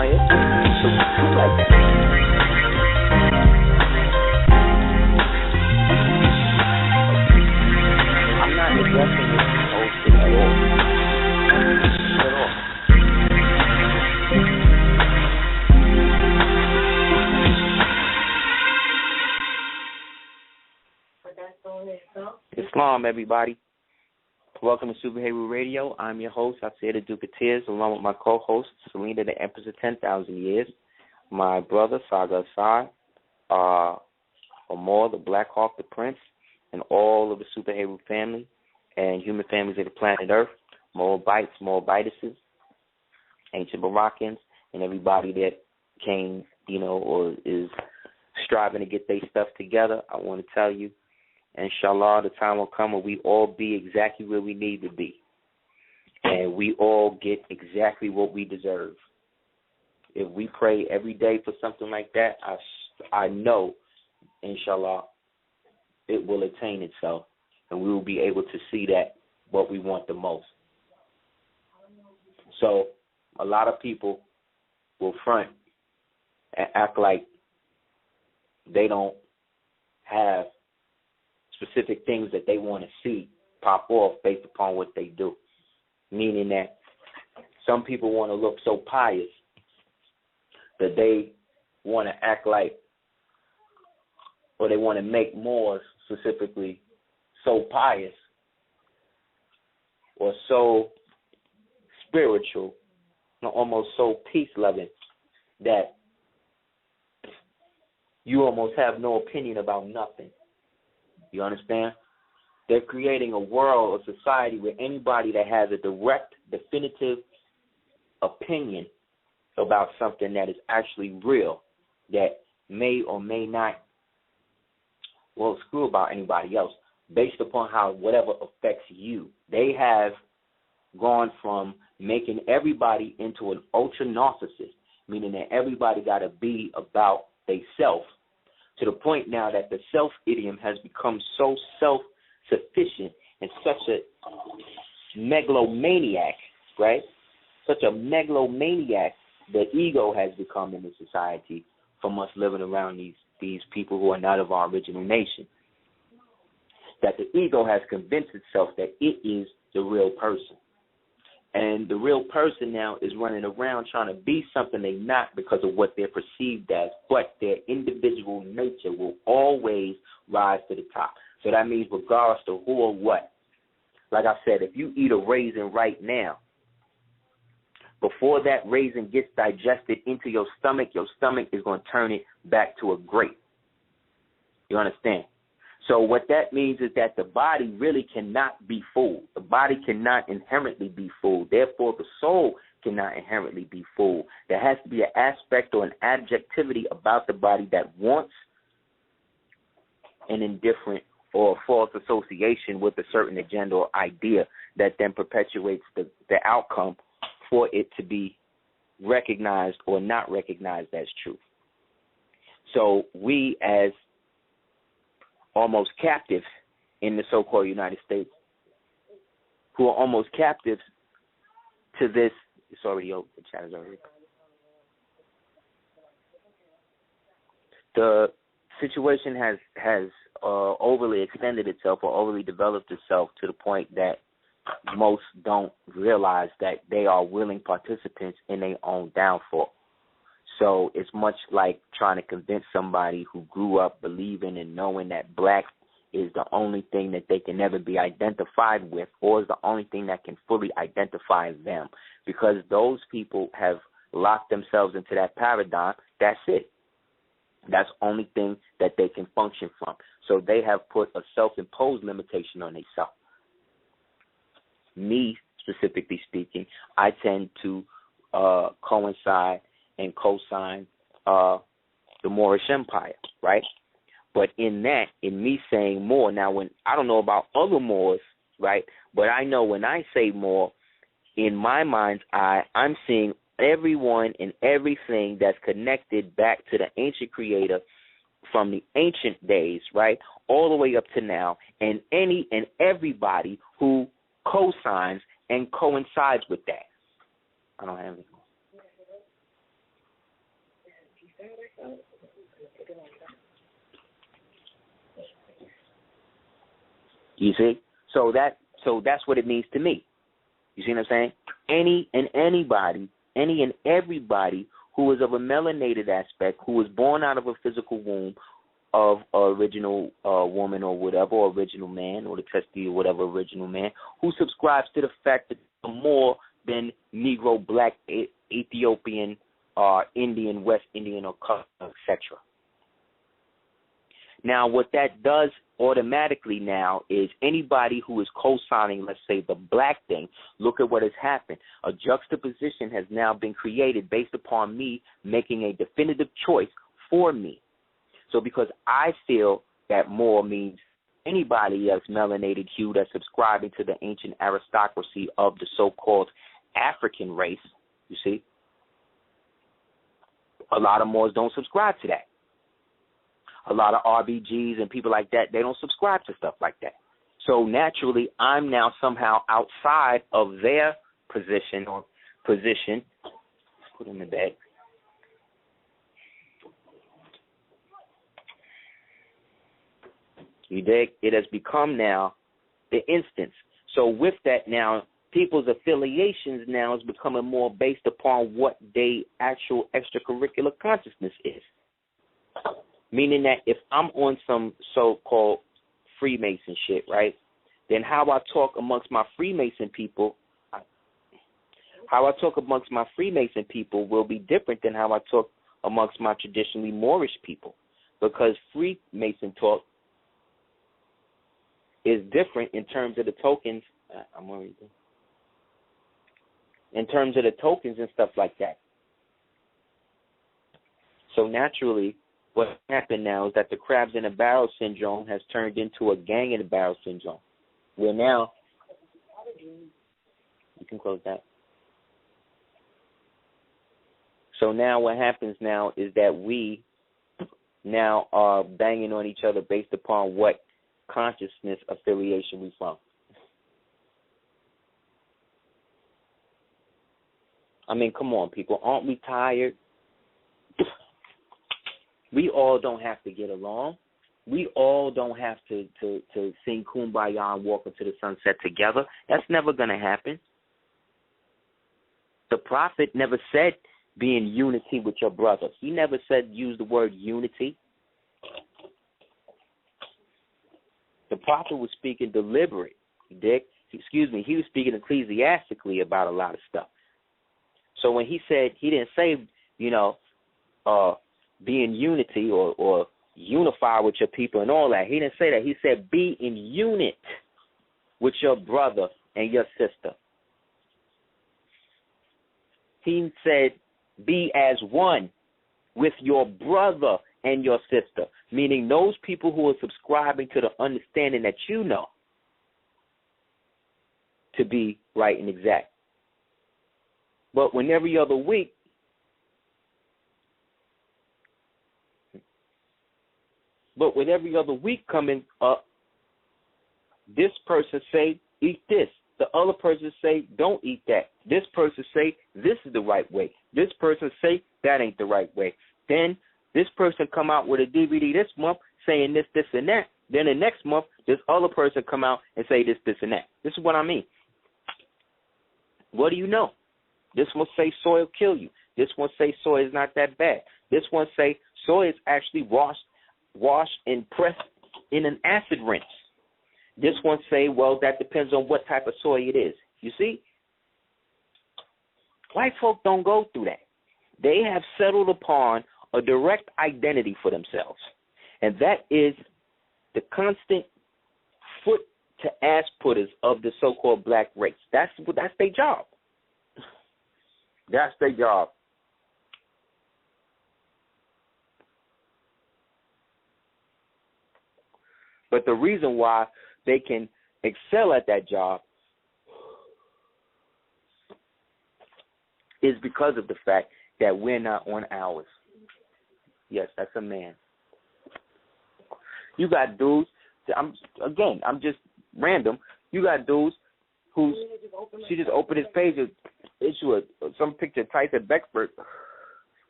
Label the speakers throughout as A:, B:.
A: here. Like that. I'm not addressing this whole shit at all. At all. Islam, everybody. Welcome to Super Heru Radio. I'm your host, Aseer the Duke of Tears, along with my co-host, Selena the Empress of 10,000 Years, my brother, Saga Assad, Amor, the Black Hawk, the Prince, and all of the Super Heru family and human families of the planet Earth, Moabites, Moabitises, ancient Moroccans, and everybody that came, or is striving to get their stuff together. I want to tell you, inshallah, the time will come when we all be exactly where we need to be. And we all get exactly what we deserve. If we pray every day for something like that, I know, inshallah, it will attain itself. And we will be able to see that what we want the most. So a lot of people will front and act like they don't have specific things that they want to see pop off based upon what they do. Meaning that some people want to look so pious that they want to act like, or they want to make more specifically so pious or so spiritual, almost so peace-loving that you almost have no opinion about nothing. You understand? They're creating a world, a society where anybody that has a direct, definitive opinion about something that is actually real, that may or may not, screw about anybody else, based upon how whatever affects you. They have gone from making everybody into an ultra narcissist, meaning that everybody got to be about theyself, to the point now that the self-idiom has become so self-sufficient and such a megalomaniac, right? Such a megalomaniac the ego has become in the society from us living around these people who are not of our original nation. That the ego has convinced itself that it is the real person. And the real person now is running around trying to be something they're not because of what they're perceived as, but their individual nature will always rise to the top. So that means regardless of who or what. Like I said, if you eat a raisin right now, before that raisin gets digested into your stomach is going to turn it back to a grape. You understand? So what that means is that the body really cannot be fooled. The body cannot inherently be fooled. Therefore, the soul cannot inherently be fooled. There has to be an aspect or an adjectivity about the body that wants an indifferent or false association with a certain agenda or idea that then perpetuates the outcome for it to be recognized or not recognized as truth. So we, as almost captives in the so-called United States, who are almost captives to this. It's already open. The chat is already. The situation has overly extended itself or overly developed itself to the point that most don't realize that they are willing participants in their own downfall. So it's much like trying to convince somebody who grew up believing and knowing that black is the only thing that they can never be identified with, or is the only thing that can fully identify them. Because those people have locked themselves into that paradigm, that's it. That's the only thing that they can function from. So they have put a self-imposed limitation on themselves. Me, specifically speaking, I tend to coincide and co-sign the Moorish Empire, right? But in me saying more, now when I don't know about other Moors, right, but I know when I say more, in my mind's eye, I'm seeing everyone and everything that's connected back to the ancient creator from the ancient days, right, all the way up to now, and any and everybody who cosigns and coincides with that. I don't have any. You see? So that's what it means to me. You see what I'm saying? Any and everybody who is of a melanated aspect, who was born out of a physical womb of original woman or whatever, or original man, or the testy or whatever original man, who subscribes to the fact that they're more than Negro, Black, Ethiopian, Indian, West Indian, or etc. Now, what that does automatically now is anybody who is co-signing, let's say, the black thing, look at what has happened. A juxtaposition has now been created based upon me making a definitive choice for me. So because I feel that more means anybody that's melanated hue that's subscribing to the ancient aristocracy of the so-called African race, you see, a lot of Moors don't subscribe to that. A lot of RBGs and people like that, they don't subscribe to stuff like that. So naturally, I'm now somehow outside of their position. Put in the bag. You dig? It has become now the instance. So with that now, people's affiliations now is becoming more based upon what their actual extracurricular consciousness is. Meaning that if I'm on some so-called Freemason shit, right, then how I talk amongst my Freemason people will be different than how I talk amongst my traditionally Moorish people, because Freemason talk is different in terms of the tokens. In terms of the tokens and stuff like that. So naturally, what happened now is that the crabs in a barrel syndrome has turned into a gang in a barrel syndrome, where now, you can close that. So now what happens now is that we now are banging on each other based upon what consciousness affiliation we from. I mean, come on, people. Aren't we tired? We all don't have to get along. We all don't have to sing Kumbaya and walk into the sunset together. That's never going to happen. The Prophet never said be in unity with your brother. He never said use the word unity. The Prophet was speaking deliberate, Dick. He was speaking ecclesiastically about a lot of stuff. So when he said, he didn't say, be in unity or unify with your people and all that. He didn't say that. He said be in unit with your brother and your sister. He said be as one with your brother and your sister, meaning those people who are subscribing to the understanding that you know to be right and exact. But when every other week, coming up, this person say, eat this. The other person say, don't eat that. This person say, this is the right way. This person say, that ain't the right way. Then this person come out with a DVD this month saying this, this, and that. Then the next month, this other person come out and say this, this, and that. This is what I mean. What do you know? This one say soy will kill you. This one say soy is not that bad. This one say soy is actually washed and pressed in an acid rinse. This one say, well, that depends on what type of soy it is. You see? White folk don't go through that. They have settled upon a direct identity for themselves, and that is the constant foot to ass putters of the so-called black race. That's their job. That's their job. But the reason why they can excel at that job is because of the fact that we're not on ours. Yes, that's a man. You got dudes, I'm just random. You got dudes she just opened his page, issue some picture typed at Beckford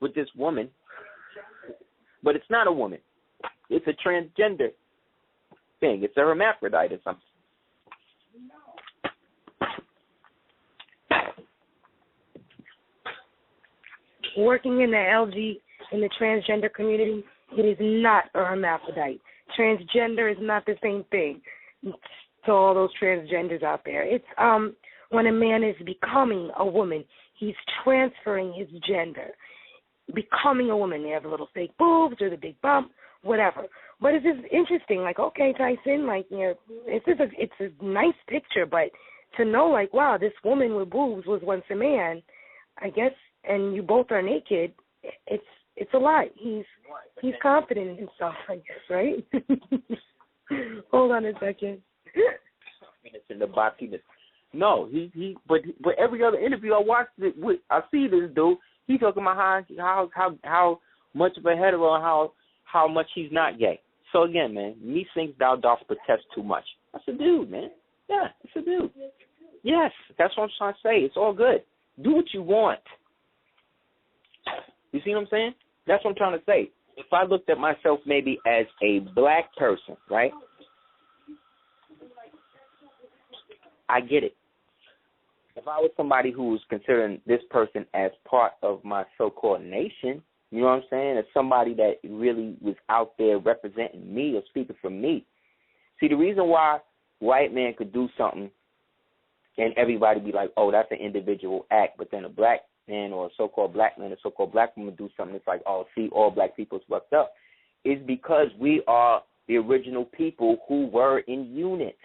A: with this woman But it's not a woman. It's a transgender thing. It's a hermaphrodite or something.
B: Working in the transgender community, it is not a hermaphrodite. Transgender is not the same thing to all those transgenders out there. It's when a man is becoming a woman, he's transferring his gender, becoming a woman. They have the little fake boobs or the big bump, whatever. But it's just interesting, like, okay, Tyson, like, you know, it's a nice picture, but to know, like, wow, this woman with boobs was once a man, I guess, and you both are naked, it's a lot. He's confident in himself, I guess, right? Hold on a second.
A: In the body. No, but every other interview I watched I see this dude. He talking about how much of a hetero and how much he's not gay. So again, man, methinks thou dost protest too much. That's a dude, man. Yeah, it's a dude. Yes, that's what I'm trying to say. It's all good. Do what you want. You see what I'm saying? That's what I'm trying to say. If I looked at myself maybe as a black person, right? I get it. If I was somebody who was considering this person as part of my so-called nation, you know what I'm saying, as somebody that really was out there representing me or speaking for me. See, the reason why white man could do something and everybody be like, oh, that's an individual act, but then a black man or a so-called black man or so-called black woman do something, it's like, oh, see, all black people is fucked up, is because we are the original people who were in unit,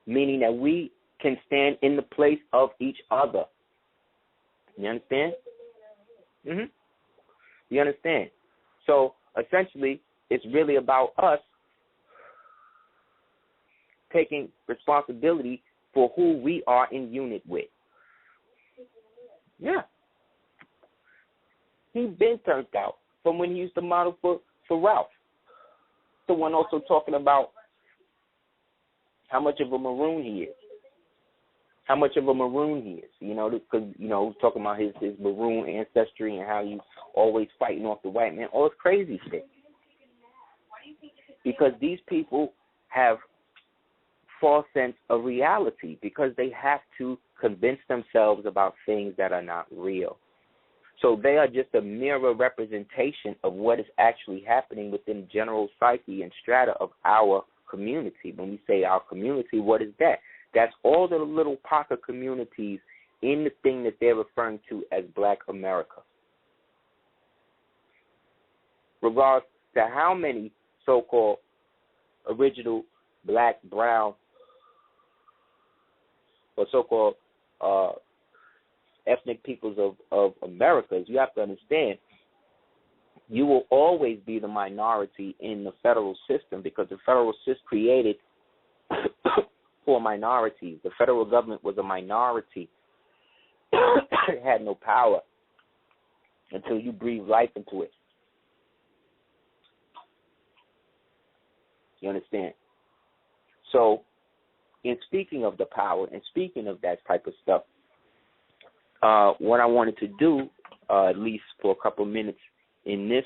A: meaning that we can stand in the place of each other. You understand? Mm-hmm. You understand? So, essentially, it's really about us taking responsibility for who we are in unit with. Yeah. He's been turned out from when he used to model for Ralph. The one also talking about how much of a maroon he is. How much of a maroon he is, you know, because, you know, talking about his maroon ancestry and how he's always fighting off the white man, all this crazy shit. Because these people have false sense of reality because they have to convince themselves about things that are not real. So they are just a mirror representation of what is actually happening within the general psyche and strata of our community. When we say our community, what is that? That's all the little pocket communities in the thing that they're referring to as Black America. Regards to how many so-called original black, brown, or so-called ethnic peoples of Americas, you have to understand, you will always be the minority in the federal system because the federal system created for minorities. The federal government was a minority. It had no power until you breathe life into it. You understand? So, in speaking of the power and speaking of that type of stuff, what I wanted to do, at least for a couple of minutes in this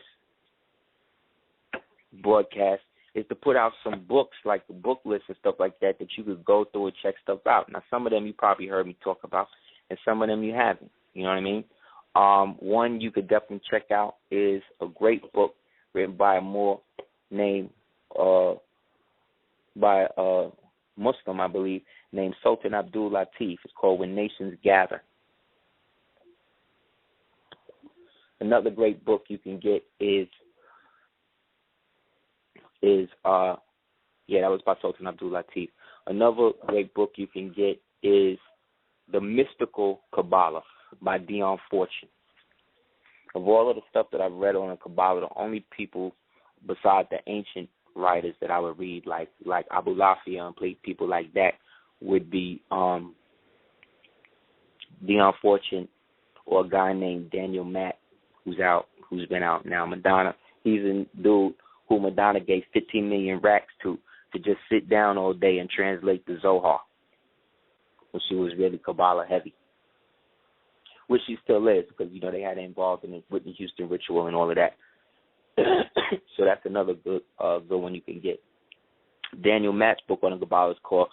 A: broadcast, is to put out some books, like the book list and stuff like that you could go through and check stuff out. Now, some of them you probably heard me talk about, and some of them you haven't. You know what I mean? One you could definitely check out is a great book written by a Moor named, by a Muslim, I believe, named Sultan Abdul Latif. It's called When Nations Gather. Another great book you can get is that was by Sultan Abdul Latif. Another great book you can get is The Mystical Kabbalah by Dion Fortune. Of all of the stuff that I've read on the Kabbalah, the only people besides the ancient writers that I would read, like Abu Lafia and people like that, would be Dion Fortune or a guy named Daniel Matt, who's been out now. Madonna, he's a dude who Madonna gave 15 million racks to just sit down all day and translate the Zohar, when she was really Kabbalah heavy, which she still is, because, you know, they had her involved in the Whitney Houston ritual and all of that. So that's another good one you can get. Daniel Matt's book on the Kabbalah is called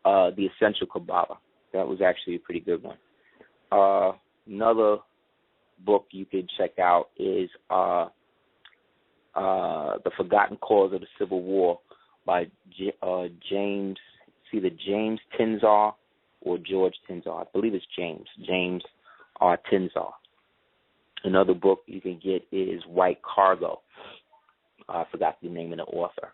A: The Essential Kabbalah. That was actually a pretty good one. Another book you can check out is The Forgotten Cause of the Civil War by James, it's either James Tenzar or George Tenzar. I believe it's James R. Tenzar. Another book you can get is White Cargo. I forgot the name of the author.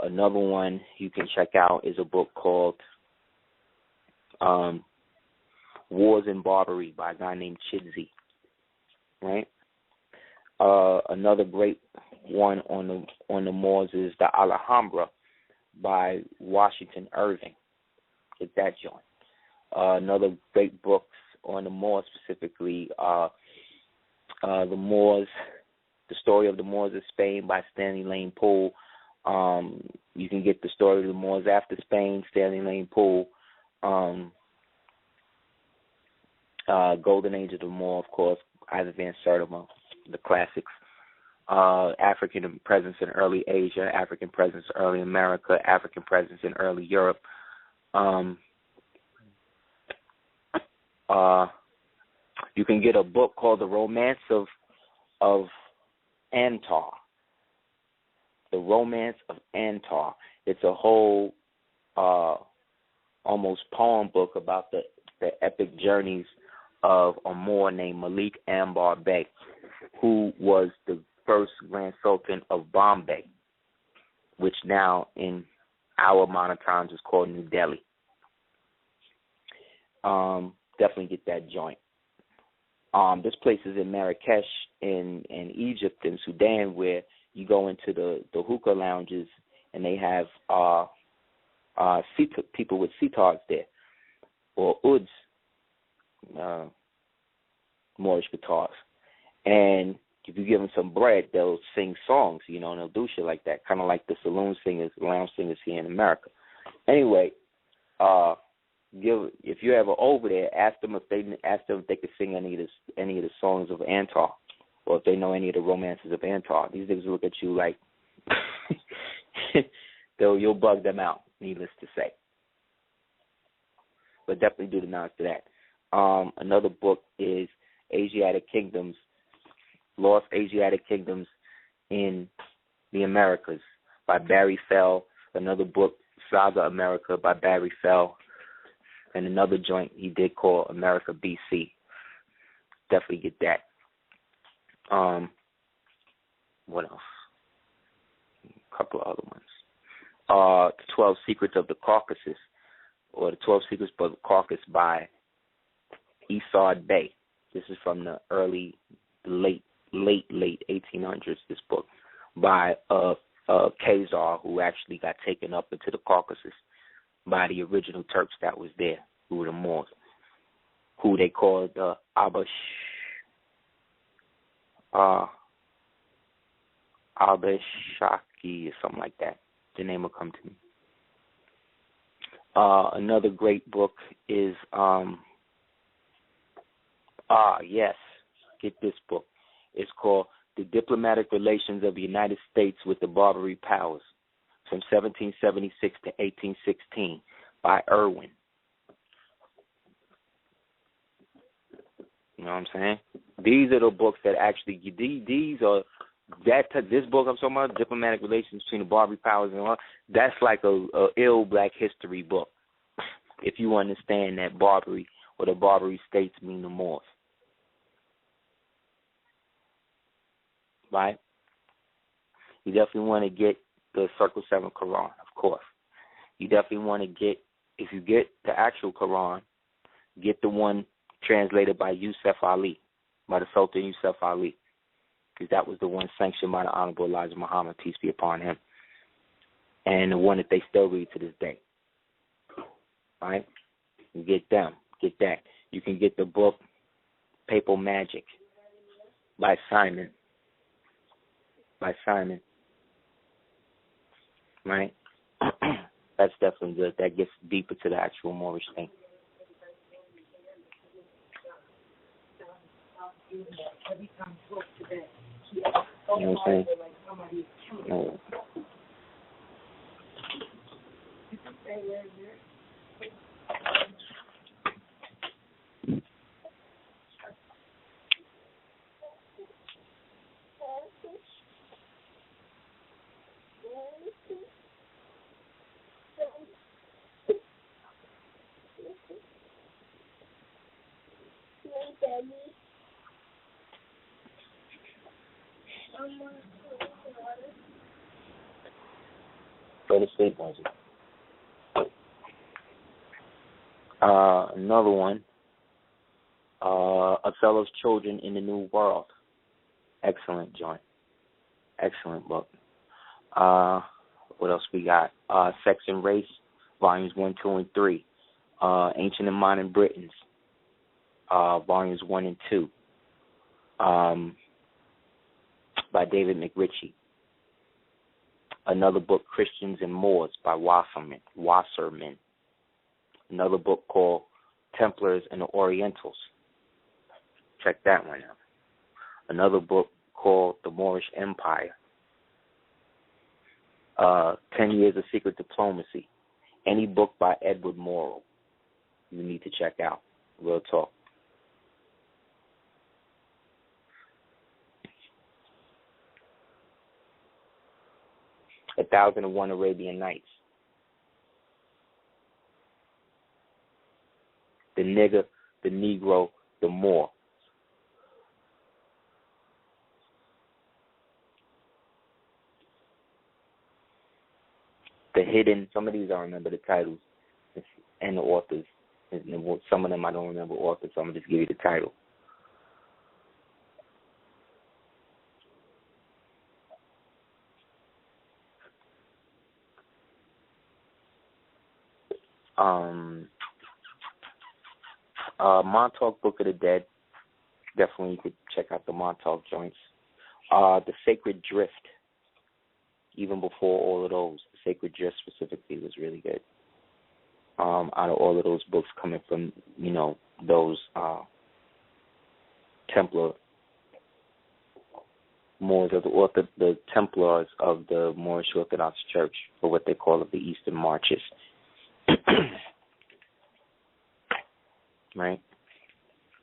A: Another one you can check out is a book called Wars in Barbary by a guy named Chidsey. Right? Another great one on the Moors is the Alhambra by Washington Irving. Get that joint. Another great books on the Moors, specifically the Moors, The Story of the Moors of Spain by Stanley Lane Poole. You can get The Story of the Moors After Spain, Stanley Lane Poole. Golden Age of the Moor, of course, Isaac Van Sertima, the classics. African presence in early Asia, African presence in early America, African presence in early Europe. You can get a book called The Romance of Antar. The Romance of Antar. It's a whole almost poem book about the epic journeys of a Moor named Malik Ambar Bey, who was the first Grand Sultan of Bombay, which now in our modern times is called New Delhi. Definitely get that joint. This place is in Marrakesh in Egypt and Sudan, where you go into the hookah lounges and they have people with sitars there, or ouds, Moorish guitars. And if you give them some bread, they'll sing songs, and they'll do shit like that, kind of like the saloon singers, lounge singers here in America. Anyway, if you're ever over there, ask them if they could sing any of the songs of Antar, or if they know any of the romances of Antar. These niggas look at you like you'll bug them out, needless to say. But definitely do the nods to that. Another book is Asiatic Kingdoms, Lost Asiatic Kingdoms in the Americas by Barry Fell. Another book, Saga America by Barry Fell. And another joint he did called America BC. Definitely get that. What else? A couple of other ones. The 12 Secrets of the Caucasus, or the 12 Secrets of the Caucasus by Isard Bey. This is from the late 1800s, this book, by Khazar, who actually got taken up into the Caucasus by the original Turks that was there, who were the Moors, who they called the Abashaki or something like that. The name will come to me. Another great book is, yes, get this book. It's called The Diplomatic Relations of the United States with the Barbary Powers, from 1776 to 1816, by Irwin. You know what I'm saying? These are the books that actually, this book I'm talking about, Diplomatic Relations between the Barbary Powers and all, that's like a ill black history book, if you understand that Barbary or the Barbary states mean the Moors. Right? You definitely want to get the Circle 7 Quran, of course. You definitely want to get, if you get the actual Quran, get the one translated by Yusuf Ali, by the Sultan Yusuf Ali, because that was the one sanctioned by the Honorable Elijah Muhammad, peace be upon him, and the one that they still read to this day. Right? You get them. Get that. You can get the book Papal Magic by Simon. Right? That's definitely good. That gets deeper to the actual Moorish thing. You know what I'm saying? No. Go to sleep, was it? Another one. Othello's Children in the New World. Excellent joint. Excellent book. What else we got? Sex and Race, volumes 1, 2, and 3. Ancient and Modern Britons, volumes 1 and 2. By David McRitchie. Another book, Christians and Moors, by Wasserman. Another book called Templars and the Orientals. Check that one out. Another book called The Moorish Empire. 10 Years of Secret Diplomacy. Any book by Edward Moorally you need to check out. Real talk. A 1001 Arabian Nights. The Nigger, the Negro, the Moor. The Hidden, some of these I remember the titles and the authors. Some of them I don't remember authors, so I'm going to just give you the title. Montauk Book of the Dead. Definitely you could check out the Montauk joints. The Sacred Drift. Even before all of those, the Sacred Drift specifically was really good. Out of all of those books coming from, those Templar Moors, the Templars of the Moorish Orthodox Church, or what they call the Eastern Marches. Right?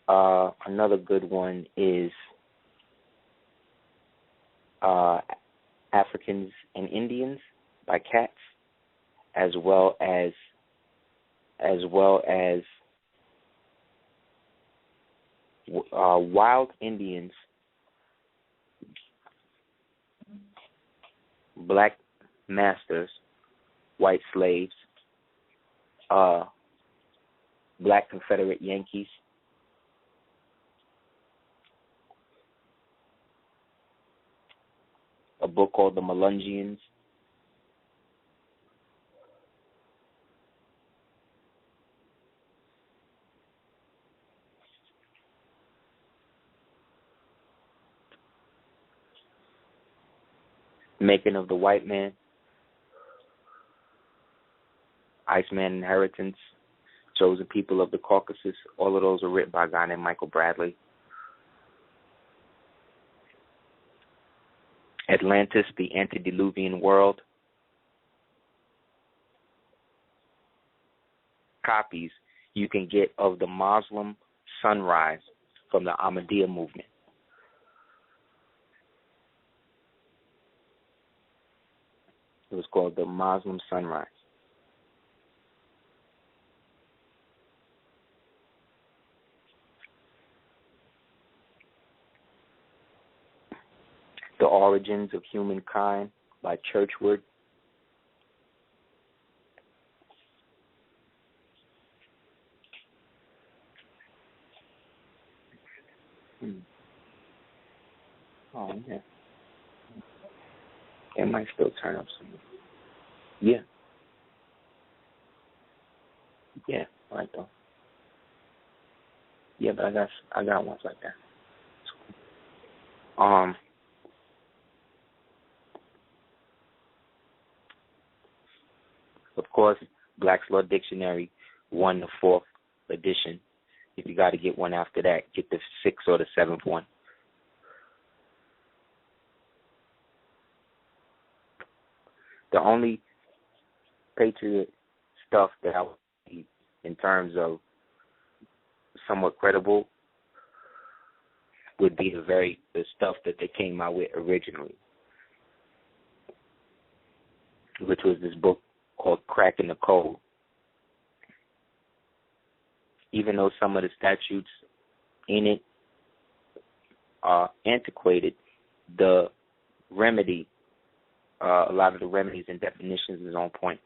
A: Another good one is Africans and Indians by Katz, as well as Wild Indians, Black Masters, White Slaves, Black Confederate Yankees, a book called The Melungians, Making of the White Man, Iceman Inheritance, Chosen People of the Caucasus. All of those are written by a guy named Michael Bradley. Atlantis, the Antediluvian World. Copies you can get of the Muslim Sunrise from the Ahmadiyya movement. It was called the Muslim Sunrise. The Origins of Humankind by Churchward. Oh, yeah. It might still turn up some. Yeah. Yeah, right though. Yeah, but I got ones like that. Of course, Black's Law Dictionary, 1 to 4th edition. If you got to get one after that, get the 6th or the 7th one. The only Patriot stuff that I would see in terms of somewhat credible would be the stuff that they came out with originally, which was this book called Cracking the Code. Even though some of the statutes in it are antiquated, the remedy, a lot of the remedies and definitions is on point.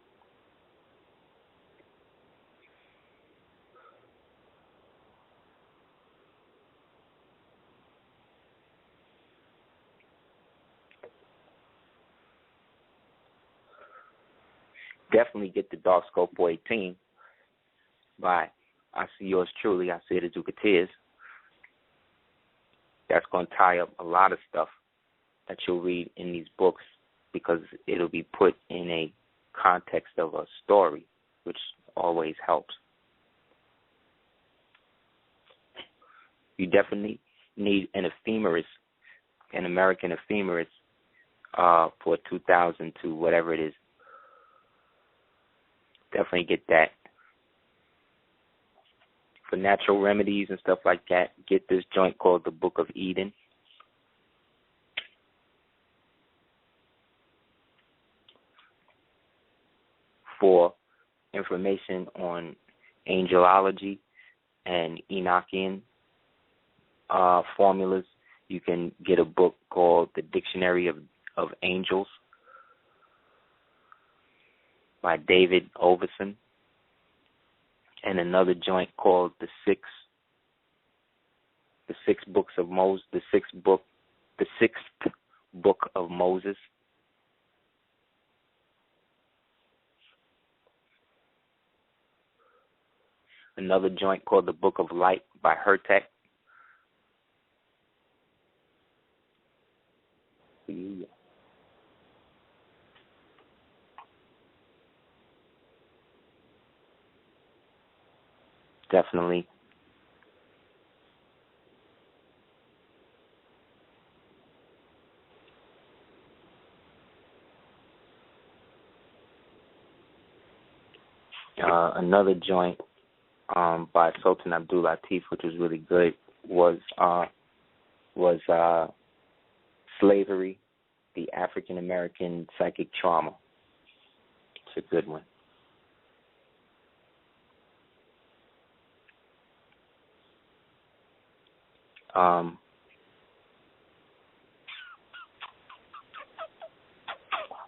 A: Definitely get the Dark Scope 418 by I See Yours Truly, I See It as Ducateers. That's going to tie up a lot of stuff that you'll read in these books because it'll be put in a context of a story, which always helps. You definitely need an ephemeris, an American ephemeris for 2000 to whatever it is. Definitely get that. For natural remedies and stuff like that, get this joint called the Book of Eden. For information on angelology and Enochian formulas, you can get a book called The Dictionary of Angels by David Overson, and another joint called the Sixth Book of Moses. Another joint called the Book of Light by Hertek. Yeah. Definitely. Another joint by Sultan Abdul Latif, which was really good, was Slavery, the African American Psychic Trauma. It's a good one.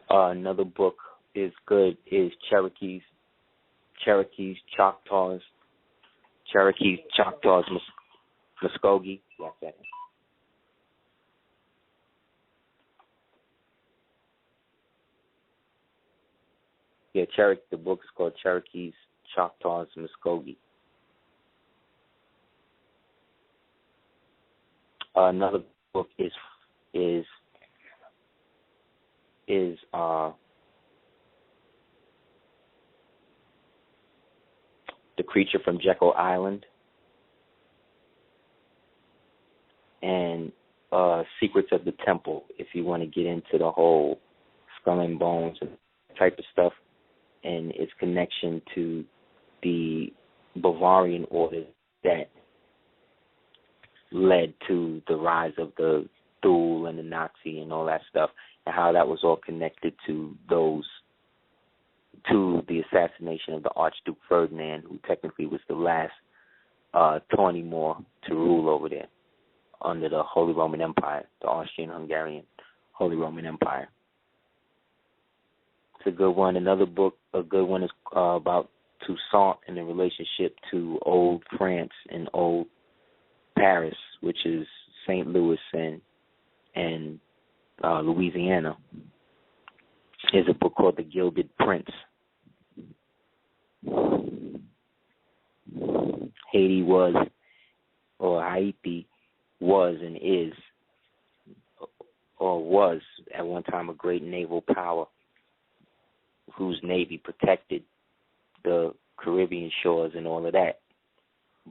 A: Another book is good is Cherokees, Choctaws, Muskogee. Yes, that. Yeah, the book is called Cherokees, Choctaws, Muskogee. Another book is The Creature from Jekyll Island and Secrets of the Temple, if you want to get into the whole Skull and Bones and type of stuff and its connection to the Bavarian order that led to the rise of the Thule and the Nazi and all that stuff, and how that was all connected to the assassination of the Archduke Ferdinand, who technically was the last Tawny Moor to rule over there under the Holy Roman Empire, the Austrian-Hungarian Holy Roman Empire. It's a good one. Another book, a good one, is about Toussaint and the relationship to old France and old Paris, which is St. Louis and Louisiana. There's a book called The Gilded Prince. Haiti was and is, or was at one time, a great naval power whose navy protected the Caribbean shores and all of that,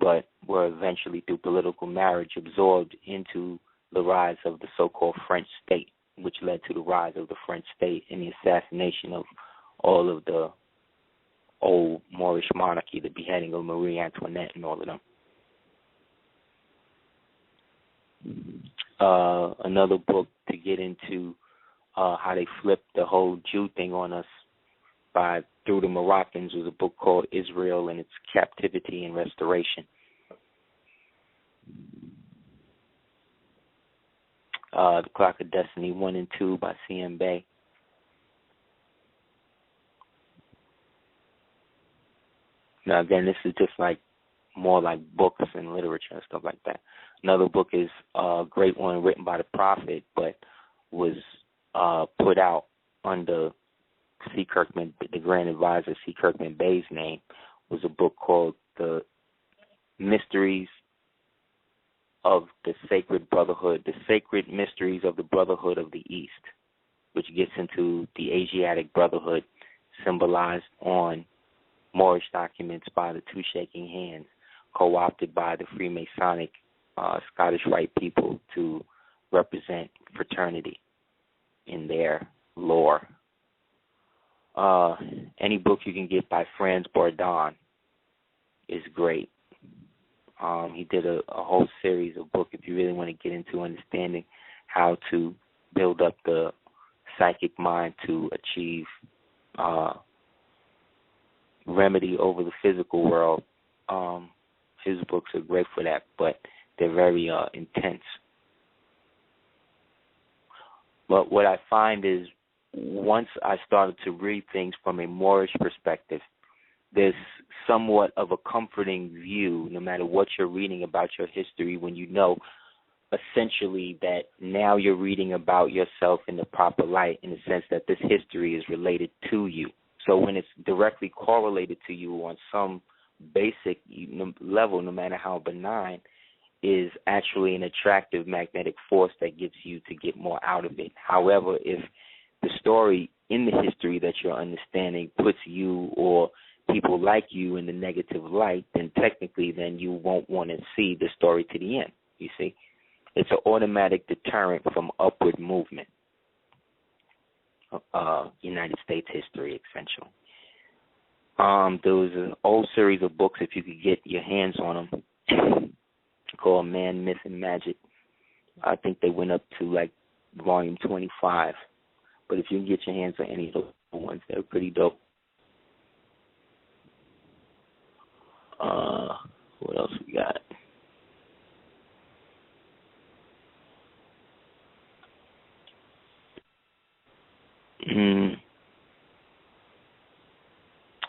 A: but were eventually, through political marriage, absorbed into the rise of the so-called French state, which led to the rise of the French state and the assassination of all of the old Moorish monarchy, the beheading of Marie Antoinette and all of them. Another book to get into how they flipped the whole Jew thing on us through the Moroccans was a book called Israel and Its Captivity and Restoration. The Clock of Destiny 1 and 2 by C.M. Bay. Now, again, this is just like more like books and literature and stuff like that. Another book is a great one written by the Prophet, but was put out under C. Kirkman, the Grand Advisor C. Kirkman Bay's name, was a book called The Mysteries of the Sacred Brotherhood, The Sacred Mysteries of the Brotherhood of the East, which gets into the Asiatic Brotherhood symbolized on Moorish documents by the two shaking hands, co-opted by the Freemasonic Scottish Rite people to represent fraternity in their lore. Any book you can get by Franz Bourdon is great. He did a whole series of books if you really want to get into understanding how to build up the psychic mind to achieve remedy over the physical world. His books are great for that, but they're very intense. But what I find is once I started to read things from a Moorish perspective, there's somewhat of a comforting view, no matter what you're reading about your history, when you know essentially that now you're reading about yourself in the proper light, in the sense that this history is related to you. So when it's directly correlated to you on some basic level, no matter how benign, is actually an attractive magnetic force that gets you to get more out of it. However, if the story in the history that you're understanding puts you or people like you in the negative light, then technically then you won't want to see the story to the end, you see. It's an automatic deterrent from upward movement. United States history, essentially. There was an old series of books, if you could get your hands on them, called Man, Myth, and Magic. I think they went up to like volume 25. But if you can get your hands on any of those ones, they're pretty dope. What else we got?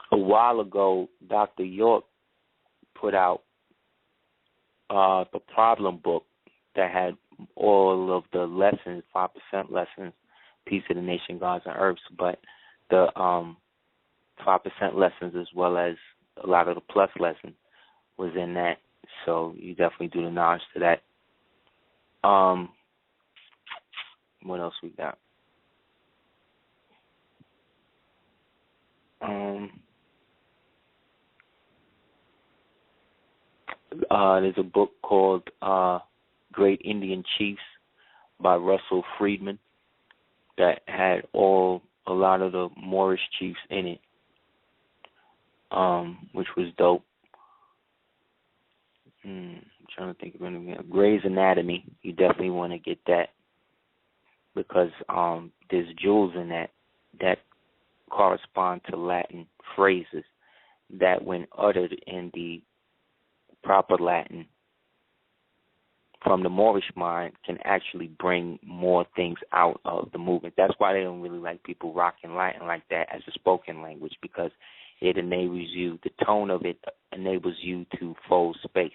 A: A while ago, Dr. York put out the problem book that had all of the lessons, 5% lessons, Peace of the Nation, Gods and Herbs, but the 5% lessons as well as a lot of the plus lessons was in that. So you definitely do the knowledge to that. What else we got? There's a book called Great Indian Chiefs by Russell Friedman that had a lot of the Moorish chiefs in it, which was dope. I'm trying to think of anything. Grey's Anatomy, you definitely want to get that because there's jewels in that correspond to Latin phrases that, when uttered in the proper Latin from the Moorish mind, can actually bring more things out of the movement. That's why they don't really like people rocking Latin like that as a spoken language, because it enables you, the tone of it enables you to fold space.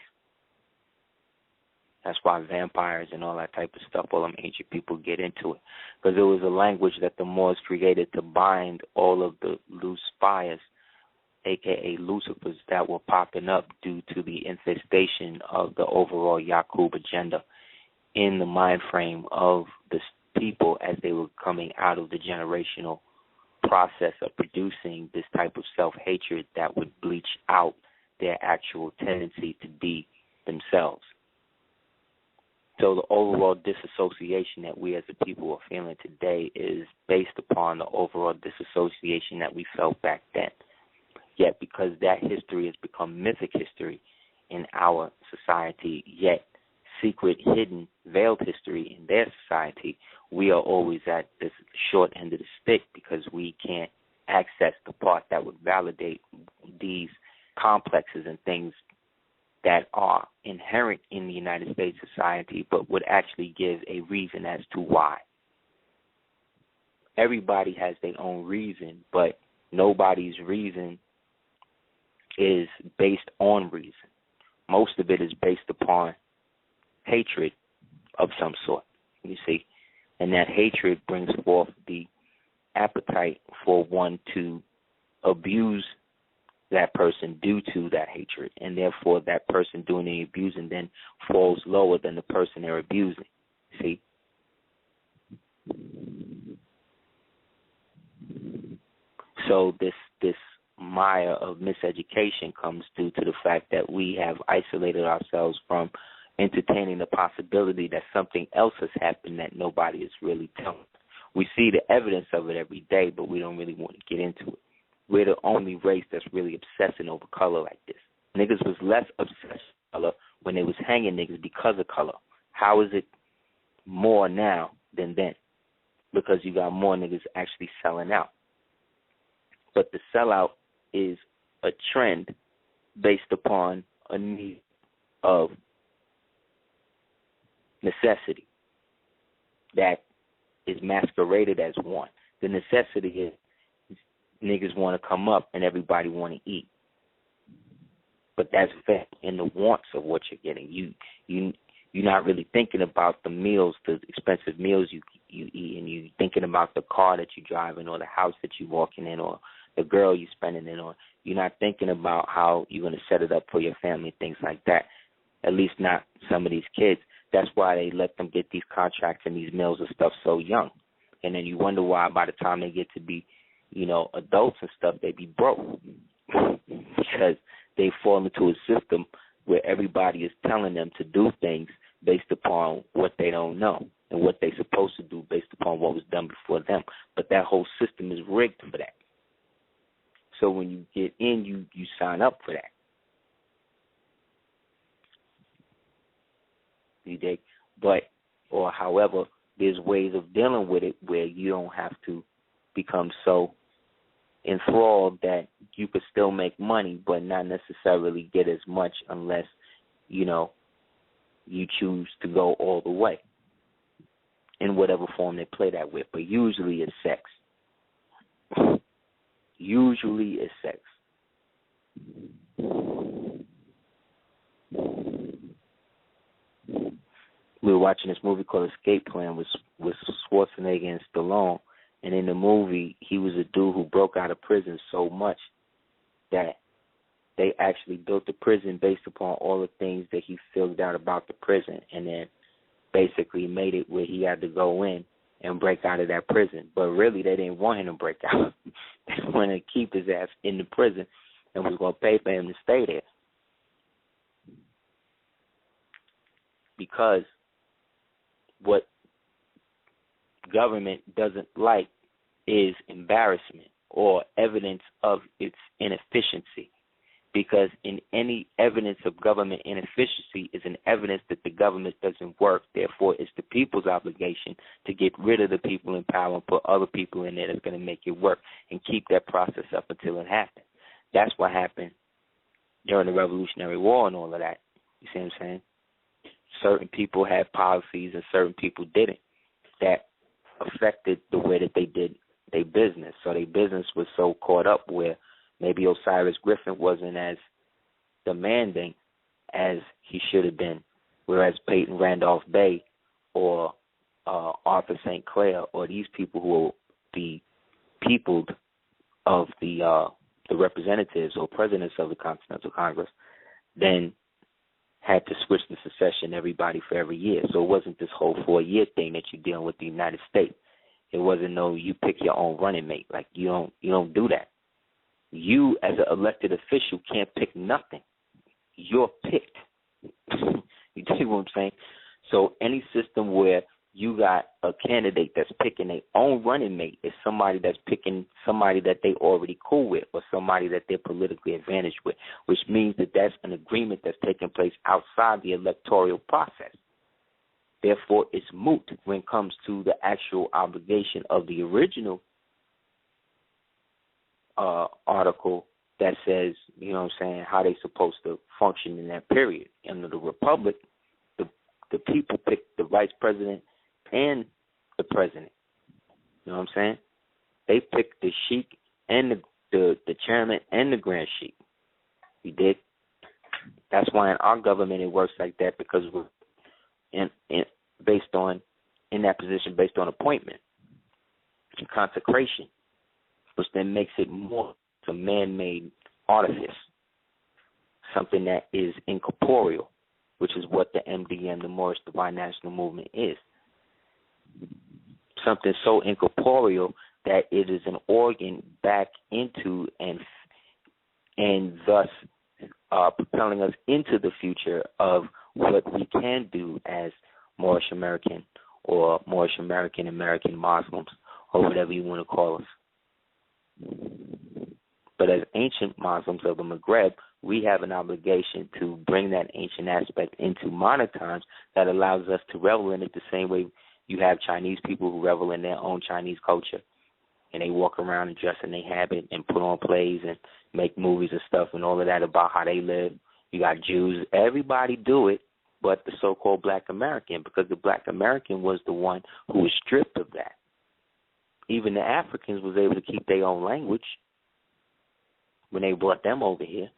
A: That's why vampires and all that type of stuff, all them ancient people get into it, because it was a language that the Moors created to bind all of the loose spires, a.k.a. Lucifers, that were popping up due to the infestation of the overall Yaqub agenda in the mind frame of the people as they were coming out of the generational process of producing this type of self-hatred that would bleach out their actual tendency to be themselves. So the overall disassociation that we as a people are feeling today is based upon the overall disassociation that we felt back then. Yet because that history has become mythic history in our society, yet secret, hidden, veiled history in their society, we are always at this short end of the stick because we can't access the part that would validate these complexes and things that are inherent in the United States society but would actually give a reason as to why. Everybody has their own reason, but nobody's reason is based on reason. Most of it is based upon hatred of some sort, you see. And that hatred brings forth the appetite for one to abuse that person due to that hatred, and therefore that person doing the abusing then falls lower than the person they're abusing, see. So this mire of miseducation comes due to the fact that we have isolated ourselves from entertaining the possibility that something else has happened that nobody is really telling. We see the evidence of it every day, but we don't really want to get into it. We're the only race that's really obsessing over color like this. Niggas was less obsessed with color when they was hanging niggas because of color. How is it more now than then? Because you got more niggas actually selling out. But the sellout is a trend based upon a need of necessity that is masqueraded as one. The necessity is niggas want to come up and everybody want to eat. But that's fed in the wants of what you're getting. You're not really thinking about the meals, the expensive meals you eat, and you're thinking about the car that you're driving or the house that you're walking in or the girl you're spending it on. You're not thinking about how you're going to set it up for your family, things like that. At least not some of these kids. That's why they let them get these contracts and these mills and stuff so young. And then you wonder why by the time they get to be, adults and stuff, they be broke. Because they fall into a system where everybody is telling them to do things based upon what they don't know and what they're supposed to do based upon what was done before them. But that whole system is rigged for that. So when you get in, you sign up for that. You dig? However, there's ways of dealing with it where you don't have to become so enthralled that you could still make money but not necessarily get as much unless, you choose to go all the way in whatever form they play that with. But usually it's sex. Usually it's sex. We were watching this movie called Escape Plan with Schwarzenegger and Stallone, and in the movie, he was a dude who broke out of prison so much that they actually built the prison based upon all the things that he figured out about the prison, and then basically made it where he had to go in and break out of that prison. But really, they didn't want him to break out. They wanted to keep his ass in the prison and was going to pay for him to stay there. Because what government doesn't like is embarrassment or evidence of its inefficiency. Because in any evidence of government inefficiency is an evidence that the government doesn't work. Therefore, it's the people's obligation to get rid of the people in power and put other people in there that's going to make it work and keep that process up until it happens. That's what happened during the Revolutionary War and all of that. You see what I'm saying? Certain people had policies and certain people didn't. That affected the way that they did their business. So their business was so caught up where maybe Osiris Griffin wasn't as demanding as he should have been, whereas Peyton Randolph Bay or Arthur St. Clair or these people who are the people of the representatives or presidents of the Continental Congress then had to switch the succession everybody for every year. So it wasn't this whole 4-year thing that you're dealing with the United States. It wasn't no you pick your own running mate. Like you don't do that. You as an elected official can't pick nothing. You're picked. You see what I'm saying? So any system where you got a candidate that's picking their own running mate is somebody that's picking somebody that they already cool with or somebody that they're politically advantaged with, which means that that's an agreement that's taking place outside the electoral process. Therefore, it's moot when it comes to the actual obligation of the original article that says, you know what I'm saying, how they supposed to function in that period. Under the Republic, the people pick the vice president and the president. You know what I'm saying? They pick the sheik and the chairman and the grand sheik. You dig? That's why in our government it works like that, because we're in that position based on appointment and consecration, which then makes it more a man-made artifice, something that is incorporeal, which is what the MDM, the Moorish Divine National Movement, is. Something so incorporeal that it is an organ back into and thus propelling us into the future of what we can do as Moorish American or Moorish American Muslims or whatever you want to call us. But as ancient Muslims of the Maghreb, we have an obligation to bring that ancient aspect into modern times that allows us to revel in it the same way you have Chinese people who revel in their own Chinese culture. And they walk around and dress in their habit and put on plays and make movies and stuff and all of that about how they live. You got Jews. Everybody do it but the so-called black American, because the black American was the one who was stripped of that. Even the Africans was able to keep their own language when they brought them over here.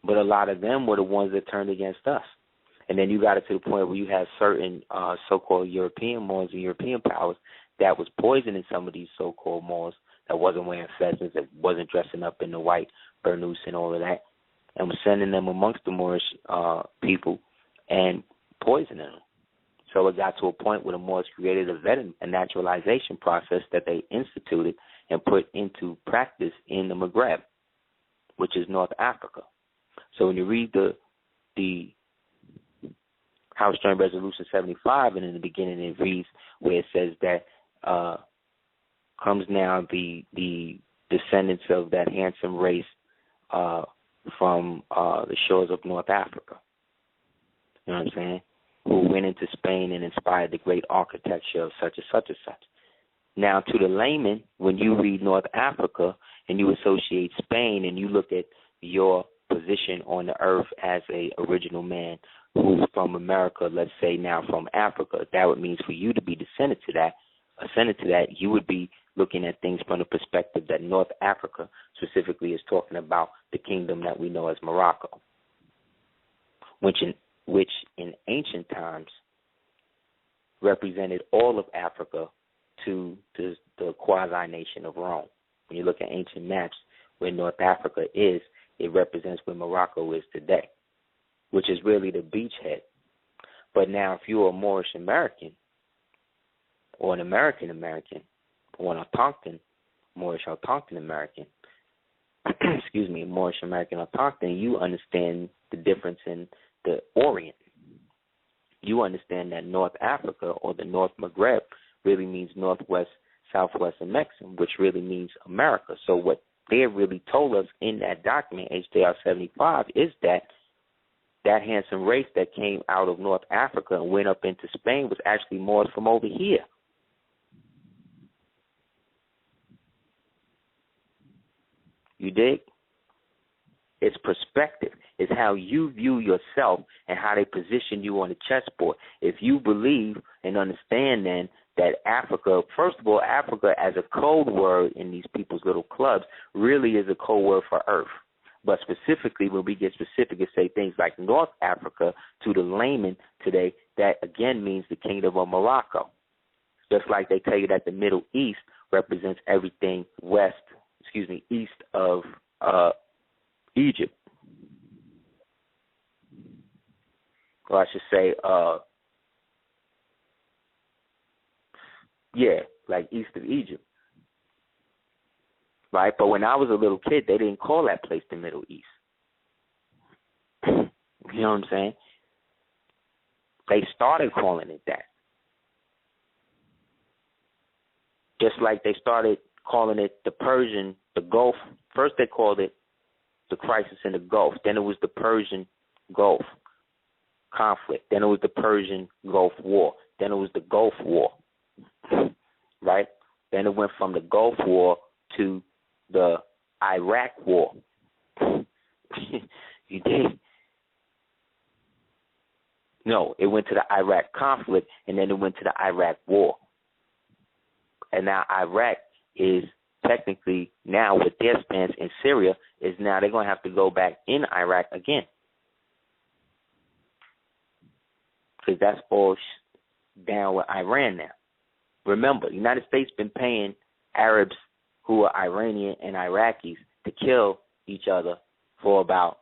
A: But a lot of them were the ones that turned against us. And then you got it to the point where you have certain so-called European Moors and European powers that was poisoning some of these so-called Moors that wasn't wearing pheasants, that wasn't dressing up in the white burnous and all of that, and was sending them amongst the Moorish people and poisoning them. So it got to a point where the Moors created a naturalization process that they instituted and put into practice in the Maghreb, which is North Africa. So when you read the House Joint Resolution 75, and in the beginning it reads where it says that comes now the descendants of that handsome race from the shores of North Africa. You know what I'm saying? Who went into Spain and inspired the great architecture of such and such and such. Now, to the layman, when you read North Africa and you associate Spain and you look at your position on the earth as a original man who's from America, let's say now from Africa, that would mean for you to be descended to that, you would be looking at things from the perspective that North Africa specifically is talking about the kingdom that we know as Morocco, which in ancient times represented all of Africa to the quasi-nation of Rome. When you look at ancient maps, where North Africa is, it represents where Morocco is today, which is really the beachhead. But now if you're a Moorish American or an American American or an Autochthon, Moorish Autochthon American, excuse me, Moorish American Autochthon, you understand the difference in the Orient. You understand that North Africa or the North Maghreb really means Northwest, Southwest, and Mexican, which really means America. So what they really told us in that document, HJR 75, is that handsome race that came out of North Africa and went up into Spain was actually Moors from over here. You dig? It's perspective. It's how you view yourself and how they position you on the chessboard. If you believe and understand then that Africa, first of all, Africa as a code word in these people's little clubs really is a code word for earth. But specifically, when we get specific and say things like North Africa to the layman today, that again means the kingdom of Morocco. Just like they tell you that the Middle East represents everything east of Egypt. Or I should say, like east of Egypt. Right? But when I was a little kid, they didn't call that place the Middle East. You You know what I'm saying? They started calling it that. Just like they started calling it the Persian, the Gulf. First they called it the crisis in the Gulf. Then it was the Persian Gulf conflict. Then it was the Persian Gulf War. Then it was the Gulf War, right? Then it went from the Gulf War to the Iraq War. You dig? No, it went to the Iraq conflict, and then it went to the Iraq War. And now Iraq is technically, now with their stance in Syria, is now they're going to have to go back in Iraq again. Because that's all down with Iran now. Remember, the United States been paying Arabs who are Iranian and Iraqis to kill each other for about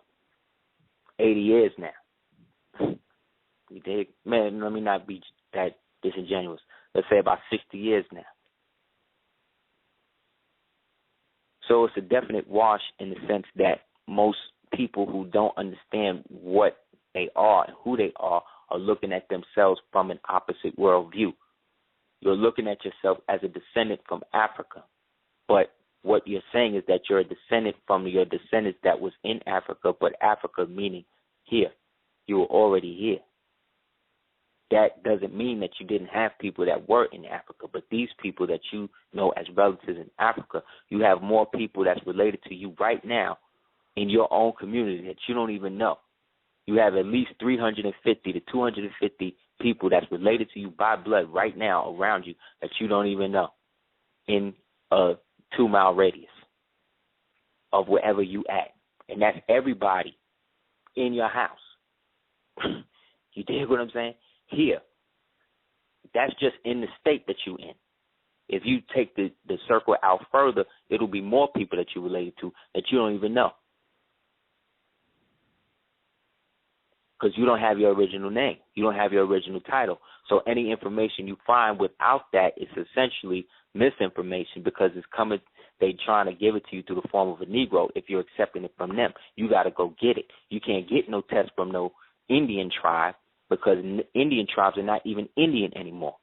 A: 80 years now. You dig? Man, let me not be that disingenuous. Let's say about 60 years now. So it's a definite wash in the sense that most people who don't understand what they are and who they are looking at themselves from an opposite worldview. You're looking at yourself as a descendant from Africa. But what you're saying is that you're a descendant from your descendants that was in Africa, but Africa meaning here. You were already here. That doesn't mean that you didn't have people that were in Africa, but these people that you know as relatives in Africa, you have more people that's related to you right now in your own community that you don't even know. You have at least 350 to 250 people that's related to you by blood right now around you that you don't even know in a 2-mile radius of wherever you at. And that's everybody in your house. You dig what I'm saying? Here. That's just in the state that you in. If you take the circle out further, it'll be more people that you're related to that you don't even know. Because you don't have your original name. You don't have your original title. So any information you find without that is essentially misinformation because it's coming, they trying to give it to you through the form of a Negro if you're accepting it from them. You got to go get it. You can't get no test from no Indian tribe because Indian tribes are not even Indian anymore.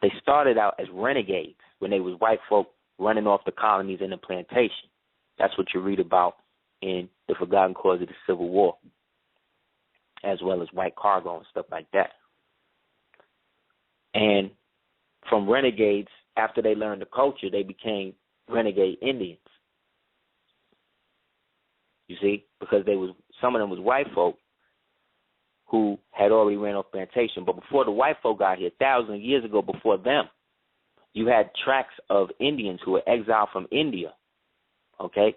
A: They started out as renegades when they was white folk running off the colonies and the plantation. That's what you read about in The Forgotten Cause of the Civil War, as well as white cargo and stuff like that. And from renegades, after they learned the culture, they became renegade Indians. You see? Because some of them was white folk who had already ran off plantation. But before the white folk got here, thousands of years ago before them, you had tracts of Indians who were exiled from India, okay?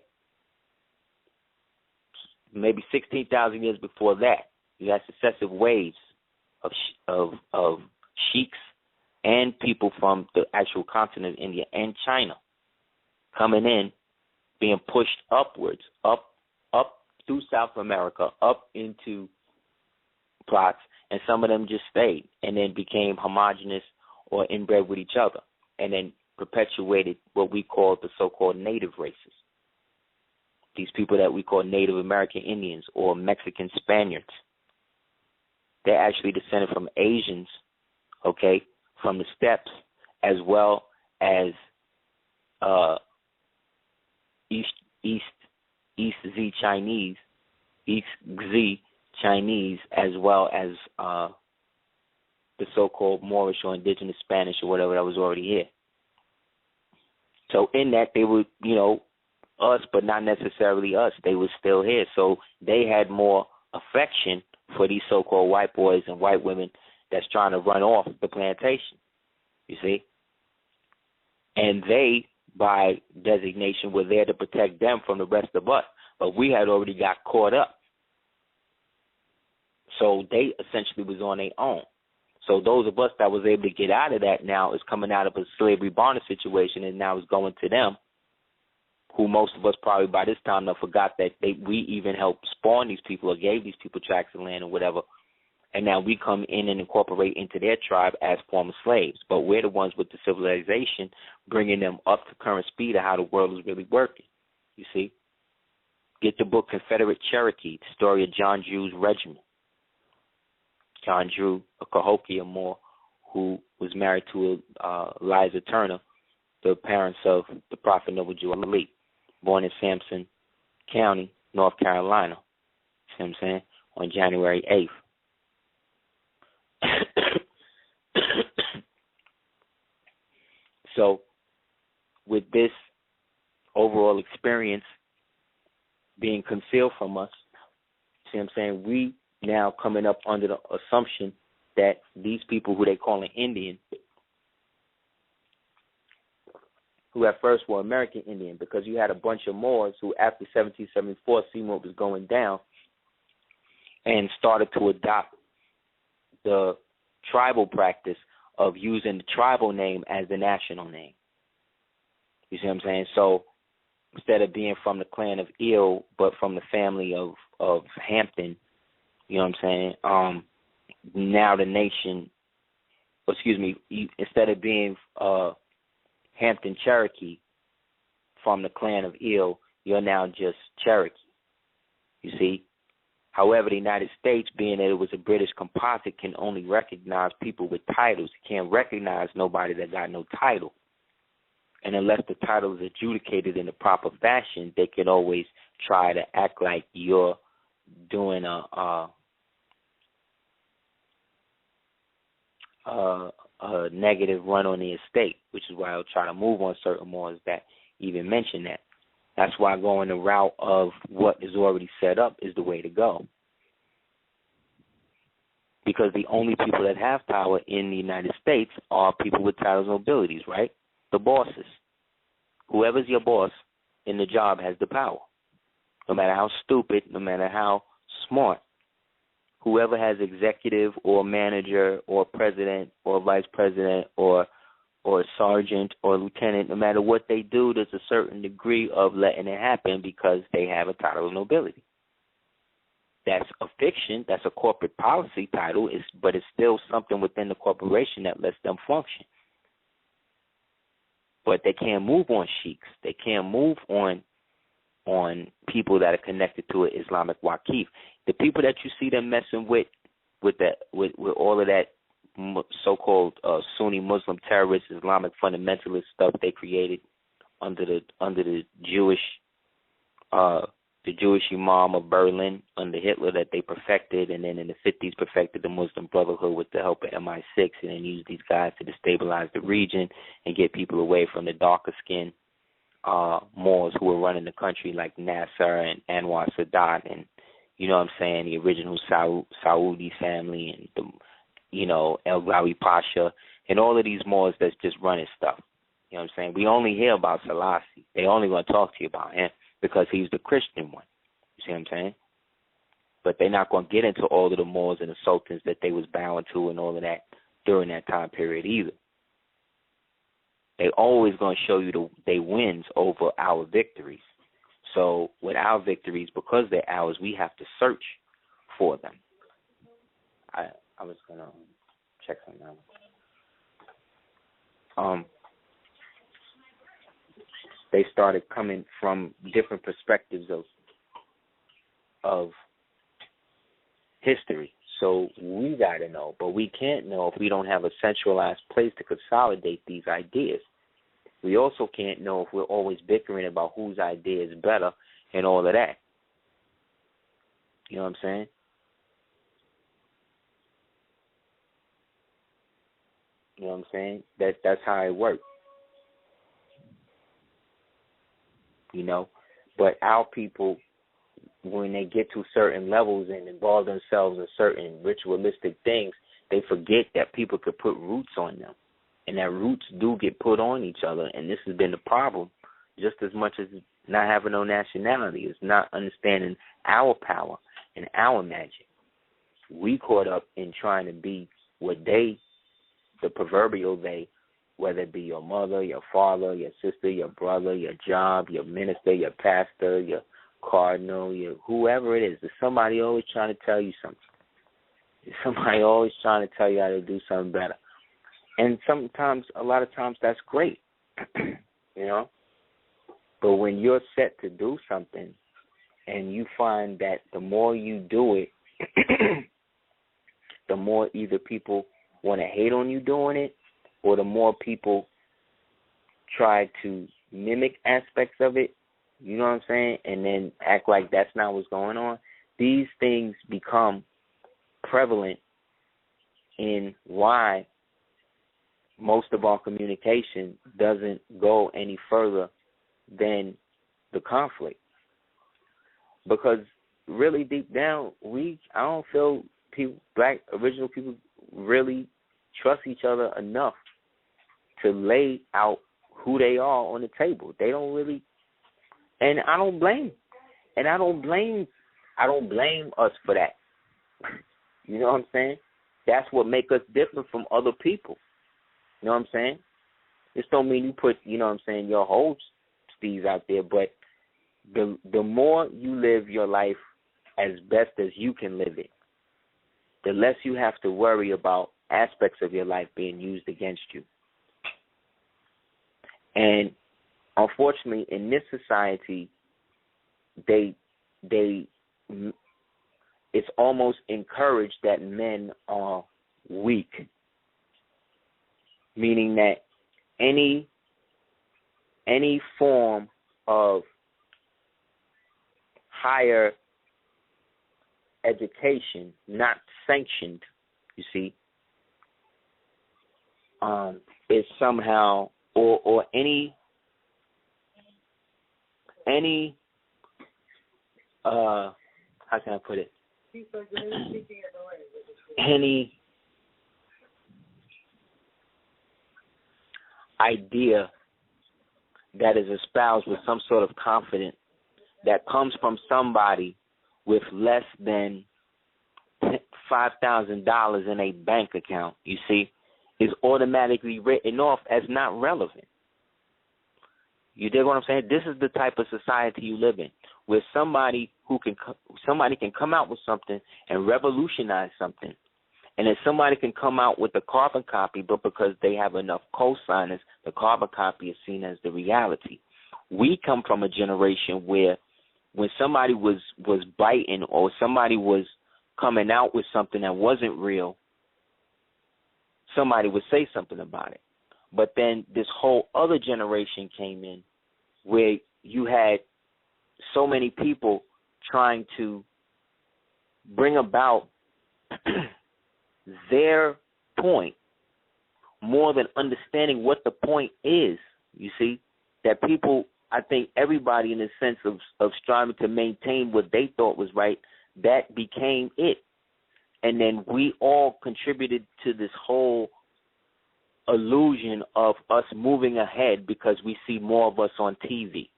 A: Maybe 16,000 years before that, you had successive waves of sheiks and people from the actual continent of India and China coming in, being pushed upwards, up through South America, up into plots, and some of them just stayed and then became homogenous or inbred with each other and then perpetuated what we call the so-called native races. These people that we call Native American Indians or Mexican Spaniards. They're actually descended from Asians, okay, from the steppes, as well as East Z Chinese, as well as the so-called Moorish or indigenous Spanish or whatever that was already here. So in that, they were, us, but not necessarily us. They were still here. So they had more affection for these so-called white boys and white women that's trying to run off the plantation, you see? And they, by designation, were there to protect them from the rest of us. But we had already got caught up. So they essentially was on their own. So those of us that was able to get out of that now is coming out of a slavery bondage situation and now is going to them, who most of us probably by this time have forgot that we even helped spawn these people or gave these people tracts of land or whatever, and now we come in and incorporate into their tribe as former slaves. But we're the ones with the civilization bringing them up to current speed of how the world is really working, you see? Get the book Confederate Cherokee, the story of John Drew's regiment. John Drew, a Cahokia Moor, who was married to Liza Turner, the parents of the Prophet Noble Jew Ali, born in Sampson County, North Carolina. See what I'm saying? On January 8th. So, with this overall experience being concealed from us, see what I'm saying? We now coming up under the assumption that these people who they call an Indian, who at first were American Indian, because you had a bunch of Moors who, after 1774, seen what was going down and started to adopt the tribal practice of using the tribal name as the national name. You see what I'm saying? So instead of being from the clan of Eel, but from the family of Hampton, you know what I'm saying? Now the nation, instead of being Hampton Cherokee from the clan of Eel, you're now just Cherokee. You see? However, the United States, being that it was a British composite, can only recognize people with titles. It can't recognize nobody that got no title. And unless the title is adjudicated in the proper fashion, they can always try to act like you're doing a negative run on the estate, which is why I'll try to move on certain Moors that even mention that. That's why going the route of what is already set up is the way to go. Because the only people that have power in the United States are people with titles and abilities, right? The bosses. Whoever's your boss in the job has the power. No matter how stupid, no matter how smart. Whoever has executive or manager or president or vice president or sergeant or lieutenant, no matter what they do, there's a certain degree of letting it happen because they have a title of nobility. That's a fiction. That's a corporate policy title, but it's still something within the corporation that lets them function. But they can't move on sheiks. They can't move on people that are connected to an Islamic Waqif. The people that you see them messing with all of that so-called Sunni Muslim terrorist Islamic fundamentalist stuff they created under the Jewish Imam of Berlin under Hitler that they perfected, and then in the 50s perfected the Muslim Brotherhood with the help of MI6, and then used these guys to destabilize the region and get people away from the darker skinned Moors who were running the country, like Nasser and Anwar Sadat, and you know what I'm saying, the original Saudi family, and the El Ghawi Pasha, and all of these Moors that's just running stuff. You know what I'm saying? We only hear about Selassie. They only going to talk to you about him because he's the Christian one. You see what I'm saying? But they're not going to get into all of the Moors and the sultans that they was bowing to and all of that during that time period either. They always going to show you they wins over our victories. So with our victories, because they're ours, we have to search for them. I was going to check something out. They started coming from different perspectives of history. So we got to know, but we can't know if we don't have a centralized place to consolidate these ideas. We also can't know if we're always bickering about whose idea is better and all of that. You know what I'm saying? You know what I'm saying? That's how it works. You know? But our people, when they get to certain levels and involve themselves in certain ritualistic things, they forget that people could put roots on them. And that roots do get put on each other. And this has been the problem just as much as not having no nationality. It's not understanding our power and our magic. We caught up in trying to be what they, the proverbial they, whether it be your mother, your father, your sister, your brother, your job, your minister, your pastor, your cardinal, your whoever it is. There's somebody always trying to tell you something. There's somebody always trying to tell you how to do something better. And sometimes, a lot of times, that's great, you know. But when you're set to do something And you find that the more you do it, the more either people want to hate on you doing it, or the more people try to mimic aspects of it, you know what I'm saying, and then act like that's not what's going on. These things become prevalent in why most of our communication doesn't go any further than the conflict. Because really deep down, I don't feel people, black original people, really trust each other enough to lay out who they are on the table. They don't really, and I don't blame us for that. You know what I'm saying? That's what makes us different from other people. You know what I'm saying? This don't mean you put, you know what I'm saying, your whole steez out there, but the more you live your life as best as you can live it, the less you have to worry about aspects of your life being used against you. And unfortunately, in this society, it's almost encouraged that men are weak, meaning that any form of higher education not sanctioned, you see, is somehow or any how can I put it? Any idea that is espoused with some sort of confidence that comes from somebody with less than $5,000 in a bank account, you see, is automatically written off as not relevant. You dig what I'm saying? This is the type of society you live in, where somebody can come out with something and revolutionize something, and then somebody can come out with a carbon copy, but because they have enough co-signers, the carbon copy is seen as the reality. We come from a generation where when somebody was biting or somebody was coming out with something that wasn't real, somebody would say something about it. But then this whole other generation came in where you had so many people trying to bring about their point more than understanding what the point is, you see, that people, I think everybody in the sense of striving to maintain what they thought was right, that became it. And then we all contributed to this whole illusion of us moving ahead because we see more of us on TV.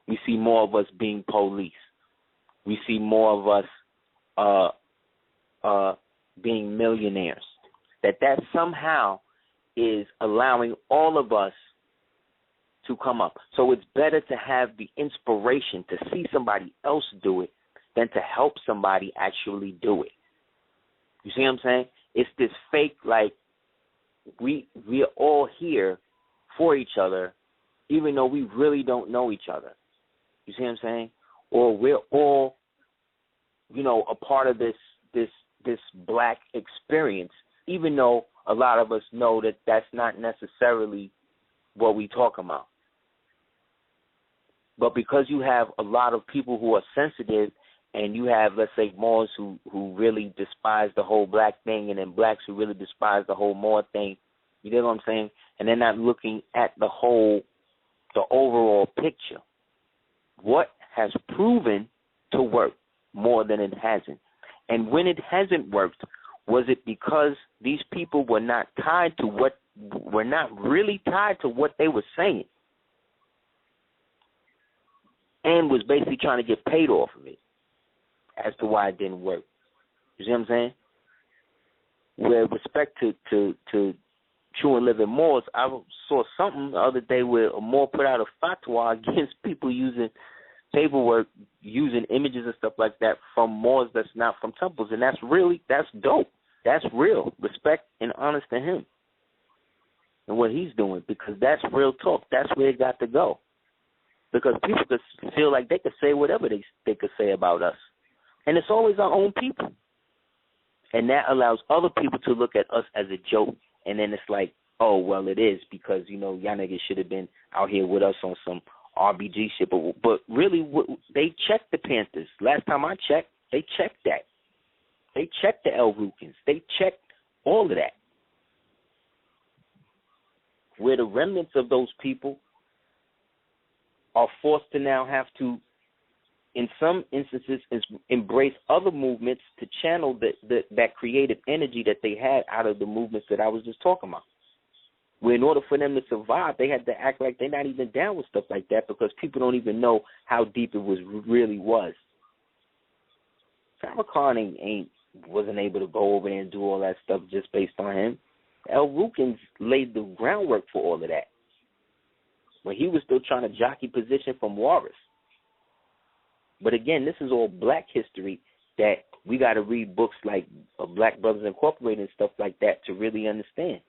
A: We see more of us being police. We see more of us being millionaires. That somehow is allowing all of us to come up. So it's better to have the inspiration to see somebody else do it than to help somebody actually do it. You see what I'm saying? It's this fake, like, we are all here for each other, even though we really don't know each other. You see what I'm saying? Or we're all, you know, a part of this black experience, even though a lot of us know that that's not necessarily what we talk about. But because you have a lot of people who are sensitive, and you have, let's say, Moors who really despise the whole black thing, and then blacks who really despise the whole Moor thing, you know what I'm saying? And they're not looking at the overall picture. What has proven to work more than it hasn't? And when it hasn't worked, was it because these people were not really tied to what they were saying, and was basically trying to get paid off of it as to why it didn't work? You see what I'm saying? With respect to true and living Moors, I saw something the other day where a Moor put out a fatwa against people using paperwork, using images and stuff like that from Moors that's not from temples. And that's dope. That's real. Respect and honest to him and what he's doing, because that's real talk. That's where it got to go. because people could feel like they could say whatever they could say about us. And it's always our own people. And that allows other people to look at us as a joke. And then it's like, oh, well, it is because, you know, y'all niggas should have been out here with us on some RBG shit. But really, they checked the Panthers. Last time I checked, they checked that. They checked the El Rukins. They checked all of that. Where the remnants of those people are forced to now have to, in some instances, embrace other movements to channel that creative energy that they had out of the movements that I was just talking about. Where in order for them to survive, they had to act like they're not even down with stuff like that because people don't even know how deep it really was. Farrakhan wasn't able to go over there and do all that stuff just based on him. El Rukins laid the groundwork for all of that. When he was still trying to jockey position from Walrus. But again, this is all black history that we got to read books like Black Brothers Incorporated and stuff like that to really understand.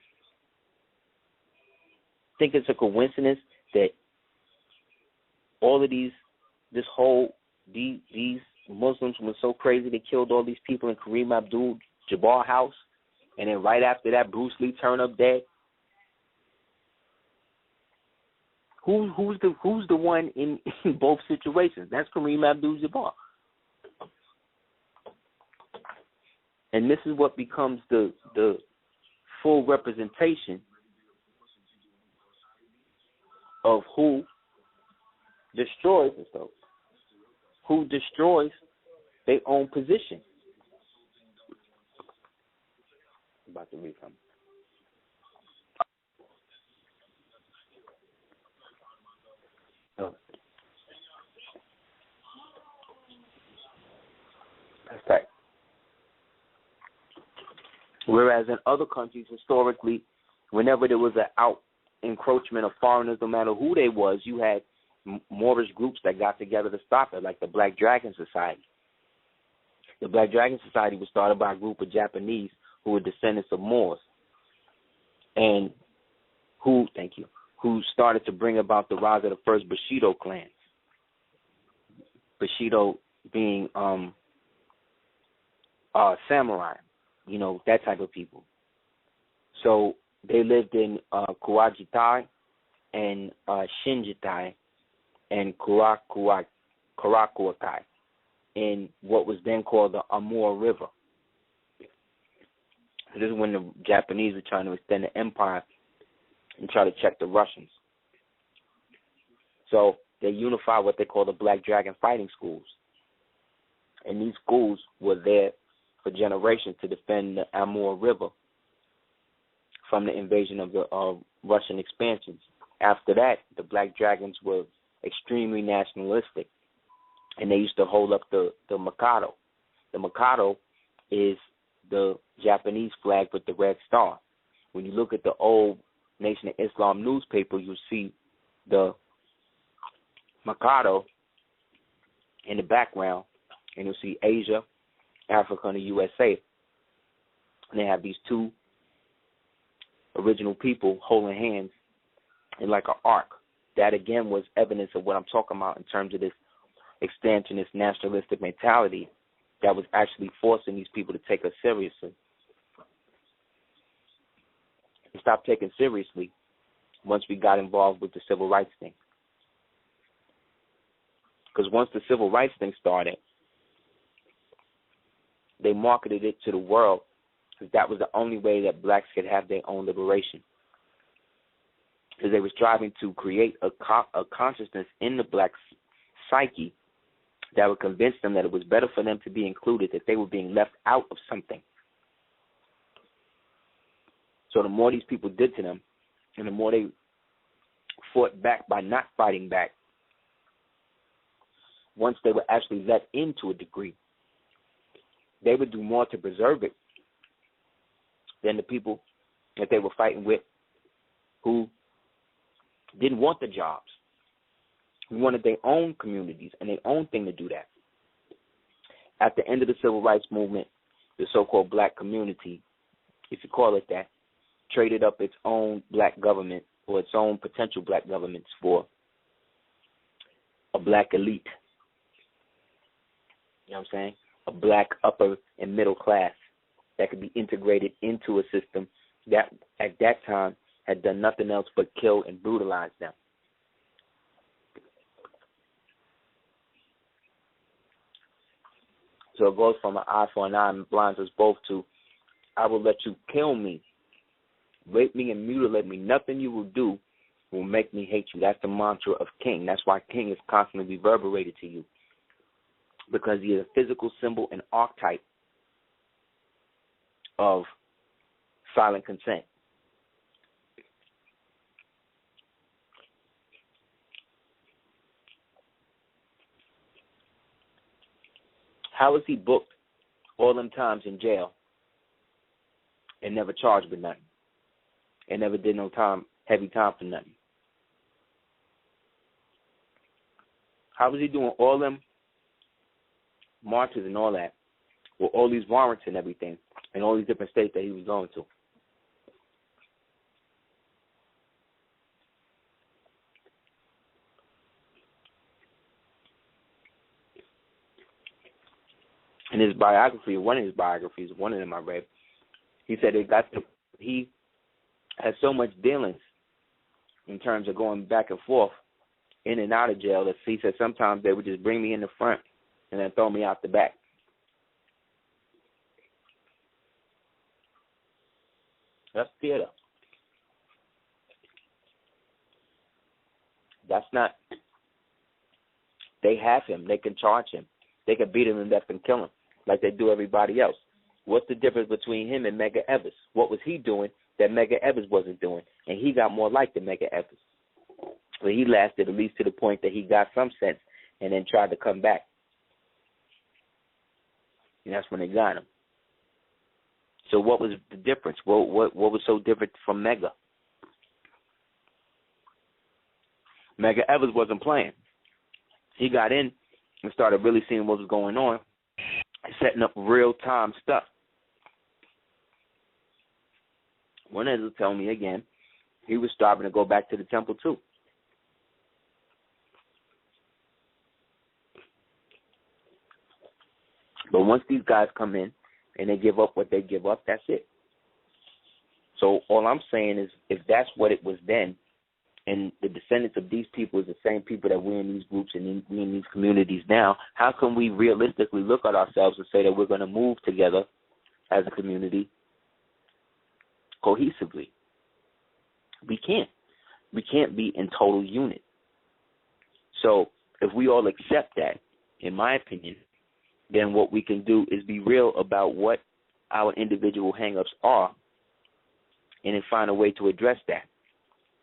A: Think it's a coincidence that all of these Muslims were so crazy they killed all these people in Kareem Abdul-Jabbar house, and then right after that Bruce Lee turned up dead? Who's the one in both situations? That's Kareem Abdul-Jabbar. And this is what becomes the full representation of who destroys themselves, who destroys their own position. I'm about to read something. Oh. That's right. Whereas in other countries, historically, whenever there was an encroachment of foreigners, no matter who they was, you had Moorish groups that got together to stop it, like the Black Dragon Society. The Black Dragon Society was started by a group of Japanese who were descendants of Moors, and who started to bring about the rise of the first Bushido clans. Bushido being samurai, you know, that type of people. So they lived in Kuwajitai and Shinjitai and Karakuakai in what was then called the Amur River. So this is when the Japanese were trying to extend the empire and try to check the Russians. So they unified what they call the Black Dragon Fighting Schools. And these schools were there for generations to defend the Amur River from the invasion of the Russian expansions. After that, the Black Dragons were extremely nationalistic, and they used to hold up the Mikado. The Mikado is the Japanese flag with the red star. When you look at the old Nation of Islam newspaper, you'll see the Mikado in the background, and you'll see Asia, Africa, and the USA. And they have these two original people holding hands in like an arc. That, again, was evidence of what I'm talking about in terms of this expansionist nationalistic mentality that was actually forcing these people to take us seriously. We stopped taking seriously once we got involved with the civil rights thing. Because once the civil rights thing started, they marketed it to the world because that was the only way that blacks could have their own liberation. Because they were striving to create a consciousness in the black psyche that would convince them that it was better for them to be included, that they were being left out of something. So the more these people did to them, and the more they fought back by not fighting back, once they were actually let in to a degree, they would do more to preserve it than the people that they were fighting with who didn't want the jobs, who wanted their own communities and their own thing to do that. At the end of the civil rights movement, the so-called black community, if you call it that, traded up its own black government or its own potential black governments for a black elite. You know what I'm saying? A black upper and middle class that could be integrated into a system that at that time had done nothing else but kill and brutalize them. So it goes from an eye for an eye and blinds us both to, I will let you kill me, rape me and mutilate me. Nothing you will do will make me hate you. That's the mantra of King. That's why King is constantly reverberated to you, because he is a physical symbol and archetype of silent consent. How was he booked all them times in jail and never charged with nothing and never did no time, heavy time for nothing? How was he doing all them marches and all that with all these warrants and everything and all these different states that he was going to? In his biography, one of them I read, he said he had so much dealings in terms of going back and forth in and out of jail that he said sometimes they would just bring me in the front and then throw me out the back. That's theater. That's not. They have him. They can charge him. They can beat him to death and kill him like they do everybody else. What's the difference between him and Medgar Evers? What was he doing that Medgar Evers wasn't doing? And he got more life than Medgar Evers. But he lasted at least to the point that he got some sense and then tried to come back. And that's when they got him. So what was the difference? What was so different from Medgar? Medgar Evers wasn't playing. He got in and started really seeing what was going on, setting up real-time stuff. One of them told me again, he was starting to go back to the temple too. But once these guys come in and they give up what they give up, that's it. So all I'm saying is, if that's what it was then, and the descendants of these people is the same people that we're in these groups and we in these communities now, how can we realistically look at ourselves and say that we're going to move together as a community cohesively? We can't. We can't be in total unit. So if we all accept that, in my opinion, then what we can do is be real about what our individual hang-ups are and then find a way to address that.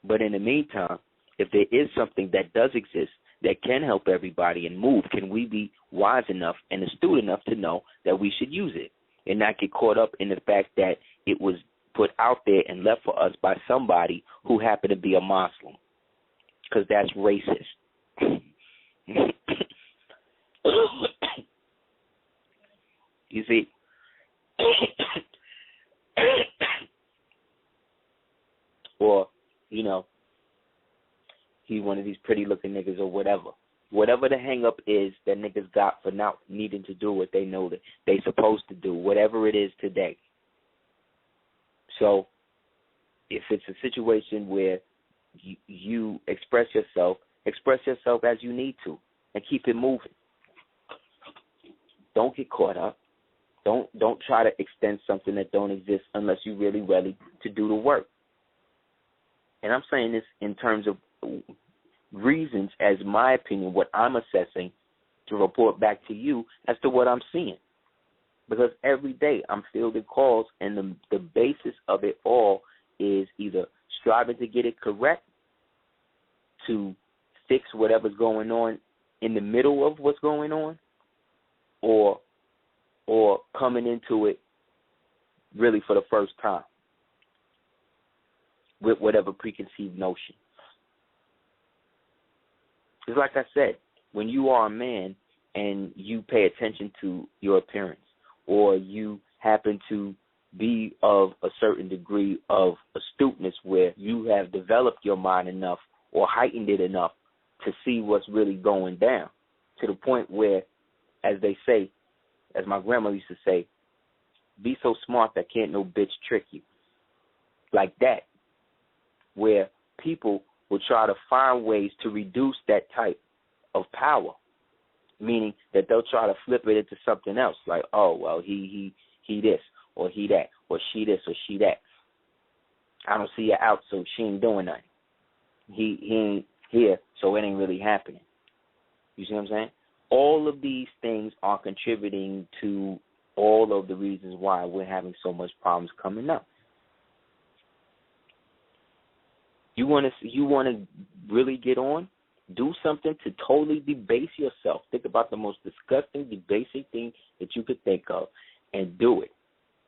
A: But in the meantime, if there is something that does exist that can help everybody and move, can we be wise enough and astute enough to know that we should use it and not get caught up in the fact that it was put out there and left for us by somebody who happened to be a Muslim? Because that's racist. You see? Or, you know, he's one of these pretty looking niggas or whatever. Whatever the hang up is that niggas got for not needing to do what they know that they supposed to do, whatever it is today. So if it's a situation where you express yourself as you need to and keep it moving. Don't get caught up. Don't try to extend something that don't exist unless you're really ready to do the work. And I'm saying this in terms of reasons, as my opinion, what I'm assessing to report back to you as to what I'm seeing. Because every day I'm fielding calls, and the basis of it all is either striving to get it correct, to fix whatever's going on in the middle of what's going on, or coming into it really for the first time with whatever preconceived notion. It's like I said, when you are a man and you pay attention to your appearance, or you happen to be of a certain degree of astuteness where you have developed your mind enough or heightened it enough to see what's really going down, to the point where, as they say, as my grandma used to say, be so smart that can't no bitch trick you. Like that, where people will try to find ways to reduce that type of power, meaning that they'll try to flip it into something else, like, oh, well, he this, or he that, or she this, or she that. I don't see her out, so she ain't doing nothing. He ain't here, so it ain't really happening. You see what I'm saying? All of these things are contributing to all of the reasons why we're having so much problems coming up. You want to really get on? Do something to totally debase yourself. Think about the most disgusting, debasing thing that you could think of, and do it,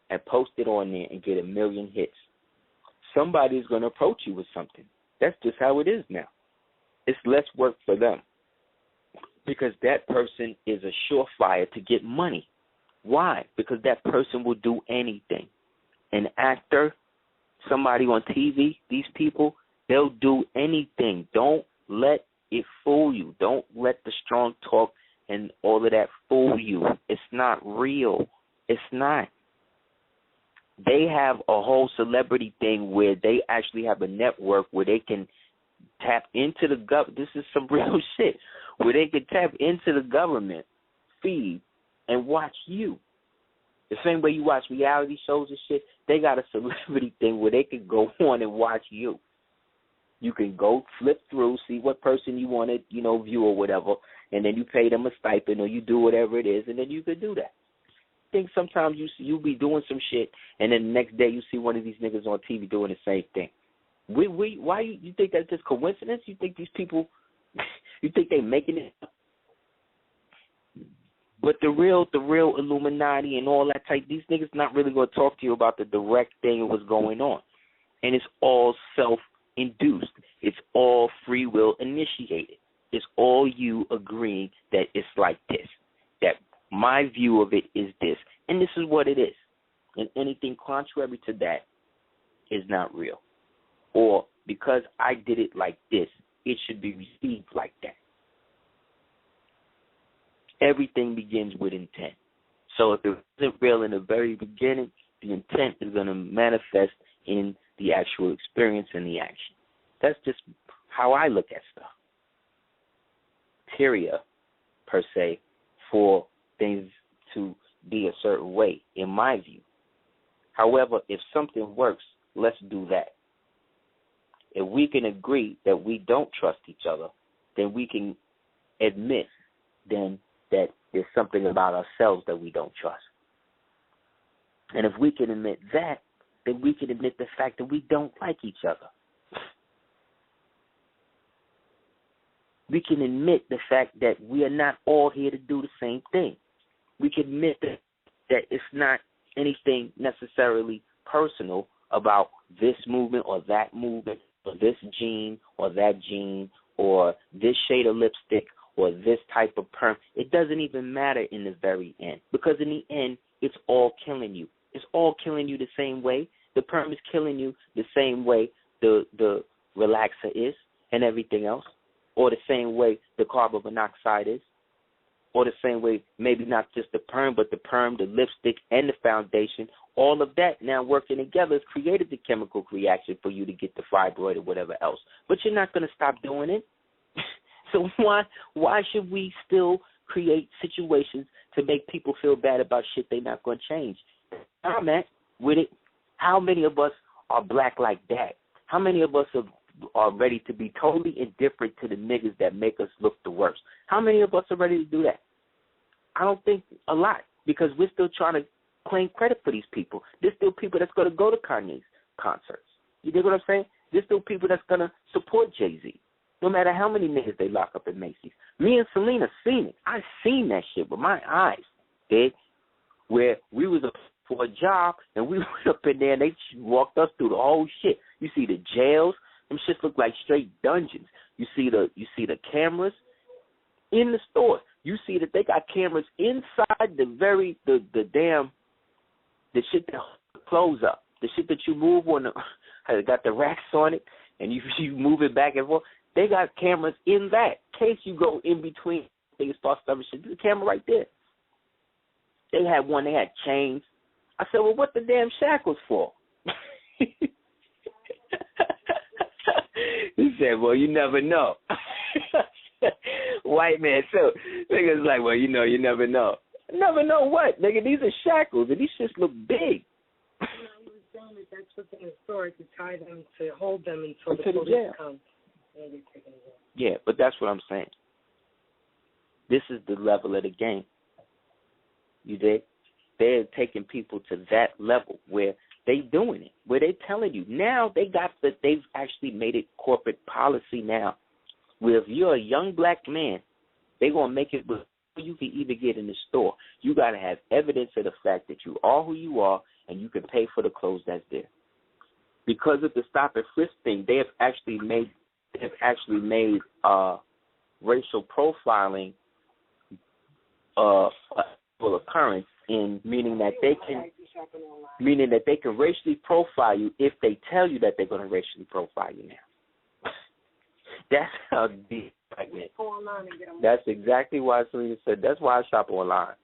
A: and post it on there and get 1 million hits. Somebody's going to approach you with something. That's just how it is now. It's less work for them, because that person is a surefire to get money. Why? Because that person will do anything. An actor, somebody on TV, these people, they'll do anything. Don't let it fool you. Don't let the strong talk and all of that fool you. It's not real. It's not. They have a whole celebrity thing where they actually have a network where they can tap into the government. This is some real shit. Where they can tap into the government feed and watch you. The same way you watch reality shows and shit, they got a celebrity thing where they can go on and watch you. You can go flip through, see what person you want to, view or whatever, and then you pay them a stipend or you do whatever it is, and then you could do that. I think sometimes you be doing some shit, and then the next day you see one of these niggas on TV doing the same thing. Why you think that's just coincidence? You think these people, you think they making it up? But the real Illuminati and all that type, these niggas not really going to talk to you about the direct thing of what's going on. And it's all self-induced. It's all free will initiated. It's all you agreeing that it's like this, that my view of it is this, and this is what it is. And anything contrary to that is not real. Or because I did it like this, it should be received like that. Everything begins with intent. So if it wasn't real in the very beginning, the intent is going to manifest in the actual experience and the action. That's just how I look at stuff. Criteria, per se, for things to be a certain way, in my view. However, if something works, let's do that. If we can agree that we don't trust each other, then we can admit then that there's something about ourselves that we don't trust. And if we can admit that, then we can admit the fact that we don't like each other. We can admit the fact that we are not all here to do the same thing. We can admit that it's not anything necessarily personal about this movement or that movement or this gene or that gene or this shade of lipstick or this type of perm. It doesn't even matter in the very end, because in the end, it's all killing you. It's all killing you the same way. The perm is killing you the same way the relaxer is and everything else, or the same way the carbon monoxide is, or the same way maybe not just the perm, the lipstick, and the foundation. All of that now working together has created the chemical reaction for you to get the fibroid or whatever else. But you're not going to stop doing it. So why should we still create situations to make people feel bad about shit they're not going to change? I'm at with it. How many of us are black like that? How many of us are ready to be totally indifferent to the niggas that make us look the worst? How many of us are ready to do that? I don't think a lot, because we're still trying to claim credit for these people. There's still people that's going to go to Kanye's concerts. You dig what I'm saying? There's still people that's going to support Jay-Z, no matter how many niggas they lock up in Macy's. Me and Selena seen it. I seen that shit with my eyes, dig? Where we was up for a job, and we went up in there, and they walked us through the whole shit. You see the jails. Them shits look like straight dungeons. You see the cameras in the store. You see that they got cameras inside the shit that close up, the shit that you move on got the racks on it, and you move it back and forth. They got cameras in that. case you go in between, they start stuffing shit. There's a camera right there. They had one. They had chains. I said, well, what the damn shackles for? He said, well, you never know. White man, so niggas like, well, you know, you never know. Never know what, nigga? These are shackles, and these shits look big.
B: I was saying that that's what's in the store, to tie them, to hold them until the police come.
A: Yeah, but that's what I'm saying. This is the level of the game. You dig? They're taking people to that level where they doing it, where they telling you. Now they've actually made it corporate policy now, where if you're a young black man, they're going to make it before you can even get in the store. You got to have evidence of the fact that you are who you are and you can pay for the clothes that's there. Because of the stop and frisk thing, they have actually made racial profiling a full occurrence, in meaning that they can racially profile you if they tell you that they're going to racially profile you now. That's how deep. That's exactly why Selena said, that's why I shop online.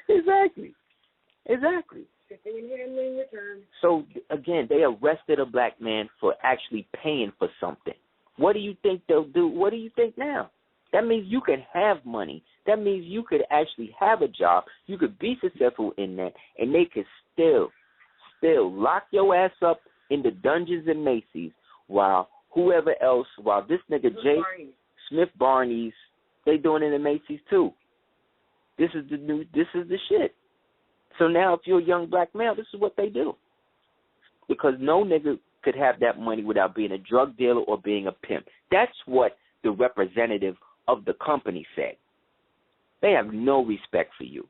A: Exactly. So, again, they arrested a black man for actually paying for something. What do you think they'll do? What do you think now? That means you could have money. That means you could actually have a job. You could be successful in that, and they could still lock your ass up in the dungeons and Macy's while this nigga Jay Smith Barney's, they doing it in Macy's too. This is the shit. So now if you're a young black male, this is what they do. Because no nigga could have that money without being a drug dealer or being a pimp. That's what the representative of the company said. They have no respect for you.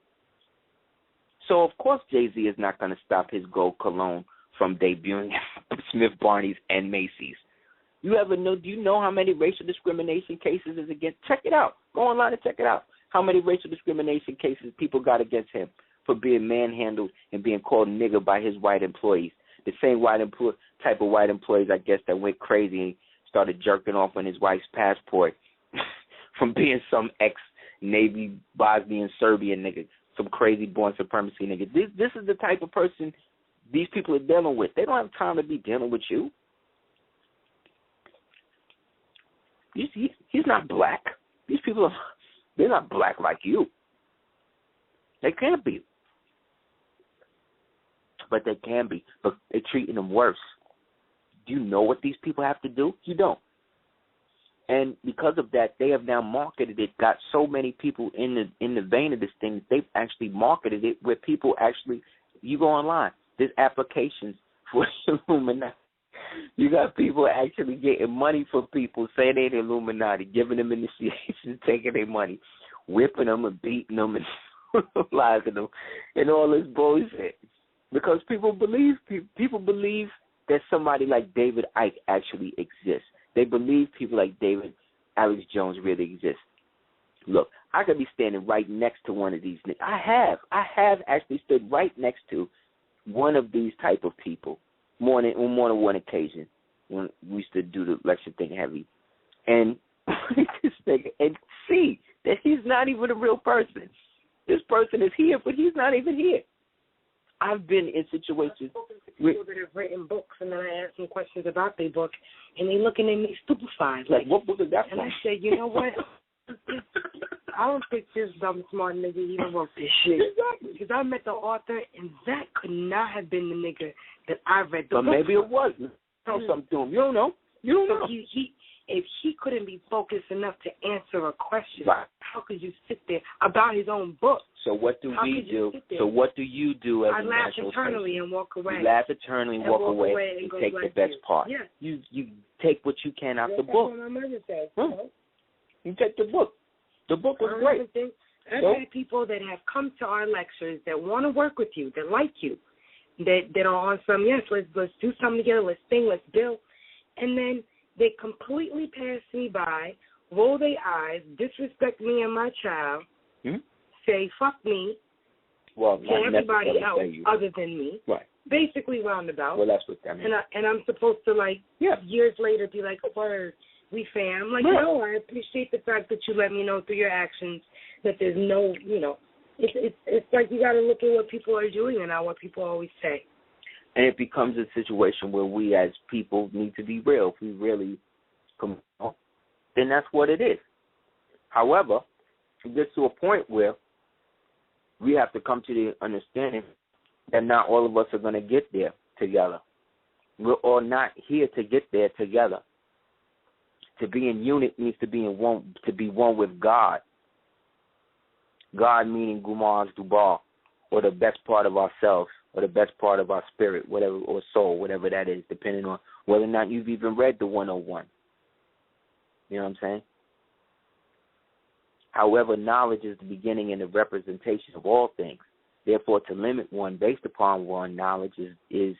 A: So, of course, Jay-Z is not going to stop his gold cologne from debuting at Smith Barney's and Macy's. Do you know how many racial discrimination cases is against? Check it out. Go online and check it out. How many racial discrimination cases people got against him for being manhandled and being called nigger by his white employees. The same type of white employees, I guess, that went crazy and started jerking off on his wife's passport from being some ex-Navy Bosnian Serbian nigga, some crazy born supremacy nigga. This is the type of person these people are dealing with. They don't have time to be dealing with you. He's not black. These people, they're not black like you. They can't be. But they can be. But they're treating them worse. Do you know what these people have to do? You don't. And because of that, they have now marketed it, got so many people in the vein of this thing, they've actually marketed it where people actually, you go online, there's applications for Illuminati. You got people actually getting money for people saying they're the Illuminati, giving them initiations, taking their money, whipping them and beating them and brutalizing them and all this bullshit. Because people believe that somebody like David Icke actually exists. They believe people like David Alex Jones really exist. Look, I could be standing right next to one of these. I have actually stood right next to one of these type of people on more than one occasion when we used to do the election thing heavy, and this nigga, and see that he's not even a real person. This person is here, but he's not even here. I've been in situations
B: with people that have written books, and then I ask them questions about their book, and they looking at me stupefied.
A: Like, what book is that from?
B: And I said, you know what? I don't think this dumb smart nigga even wrote this shit. Because I met the author, and that could not have been the nigga that I read the book.
A: But maybe it was. Know something to him. You don't know.
B: So if he couldn't be focused enough to answer a question, right, how could you sit there about his own book?
A: So what do we do? So what do you do as a national person? I laugh
B: eternally and walk away.
A: You laugh eternally and walk away and take the best part.
B: Yeah.
A: You take what you can out the book.
B: That's what my mother said.
A: You take the book. The book was great.
B: I've had people that have come to our lectures that want to work with you, that like you, that are on some, yes, let's do something together, let's sing, let's build. And then they completely pass me by, roll their eyes, disrespect me and my child, say fuck me,
A: to
B: everybody else other than me.
A: Right.
B: basically roundabout.
A: Well, that's what that means.
B: And I'm supposed to, like, years later be like, word, we fam. Like, no, I appreciate the fact that you let me know through your actions that there's no, you know, it's like you got to look at what people are doing and not what people always say.
A: And it becomes a situation where we as people need to be real. If we really come on, then that's what it is. However, it gets to a point where we have to come to the understanding that not all of us are going to get there together. We're all not here to get there together. To be in unit means to be in one, to be one with God. God meaning Gumars Dubar, or the best part of ourselves, or the best part of our spirit, whatever, or soul, whatever that is, depending on whether or not you've even read the 101. You know what I'm saying? However, knowledge is the beginning and the representation of all things. Therefore, to limit one based upon one knowledge is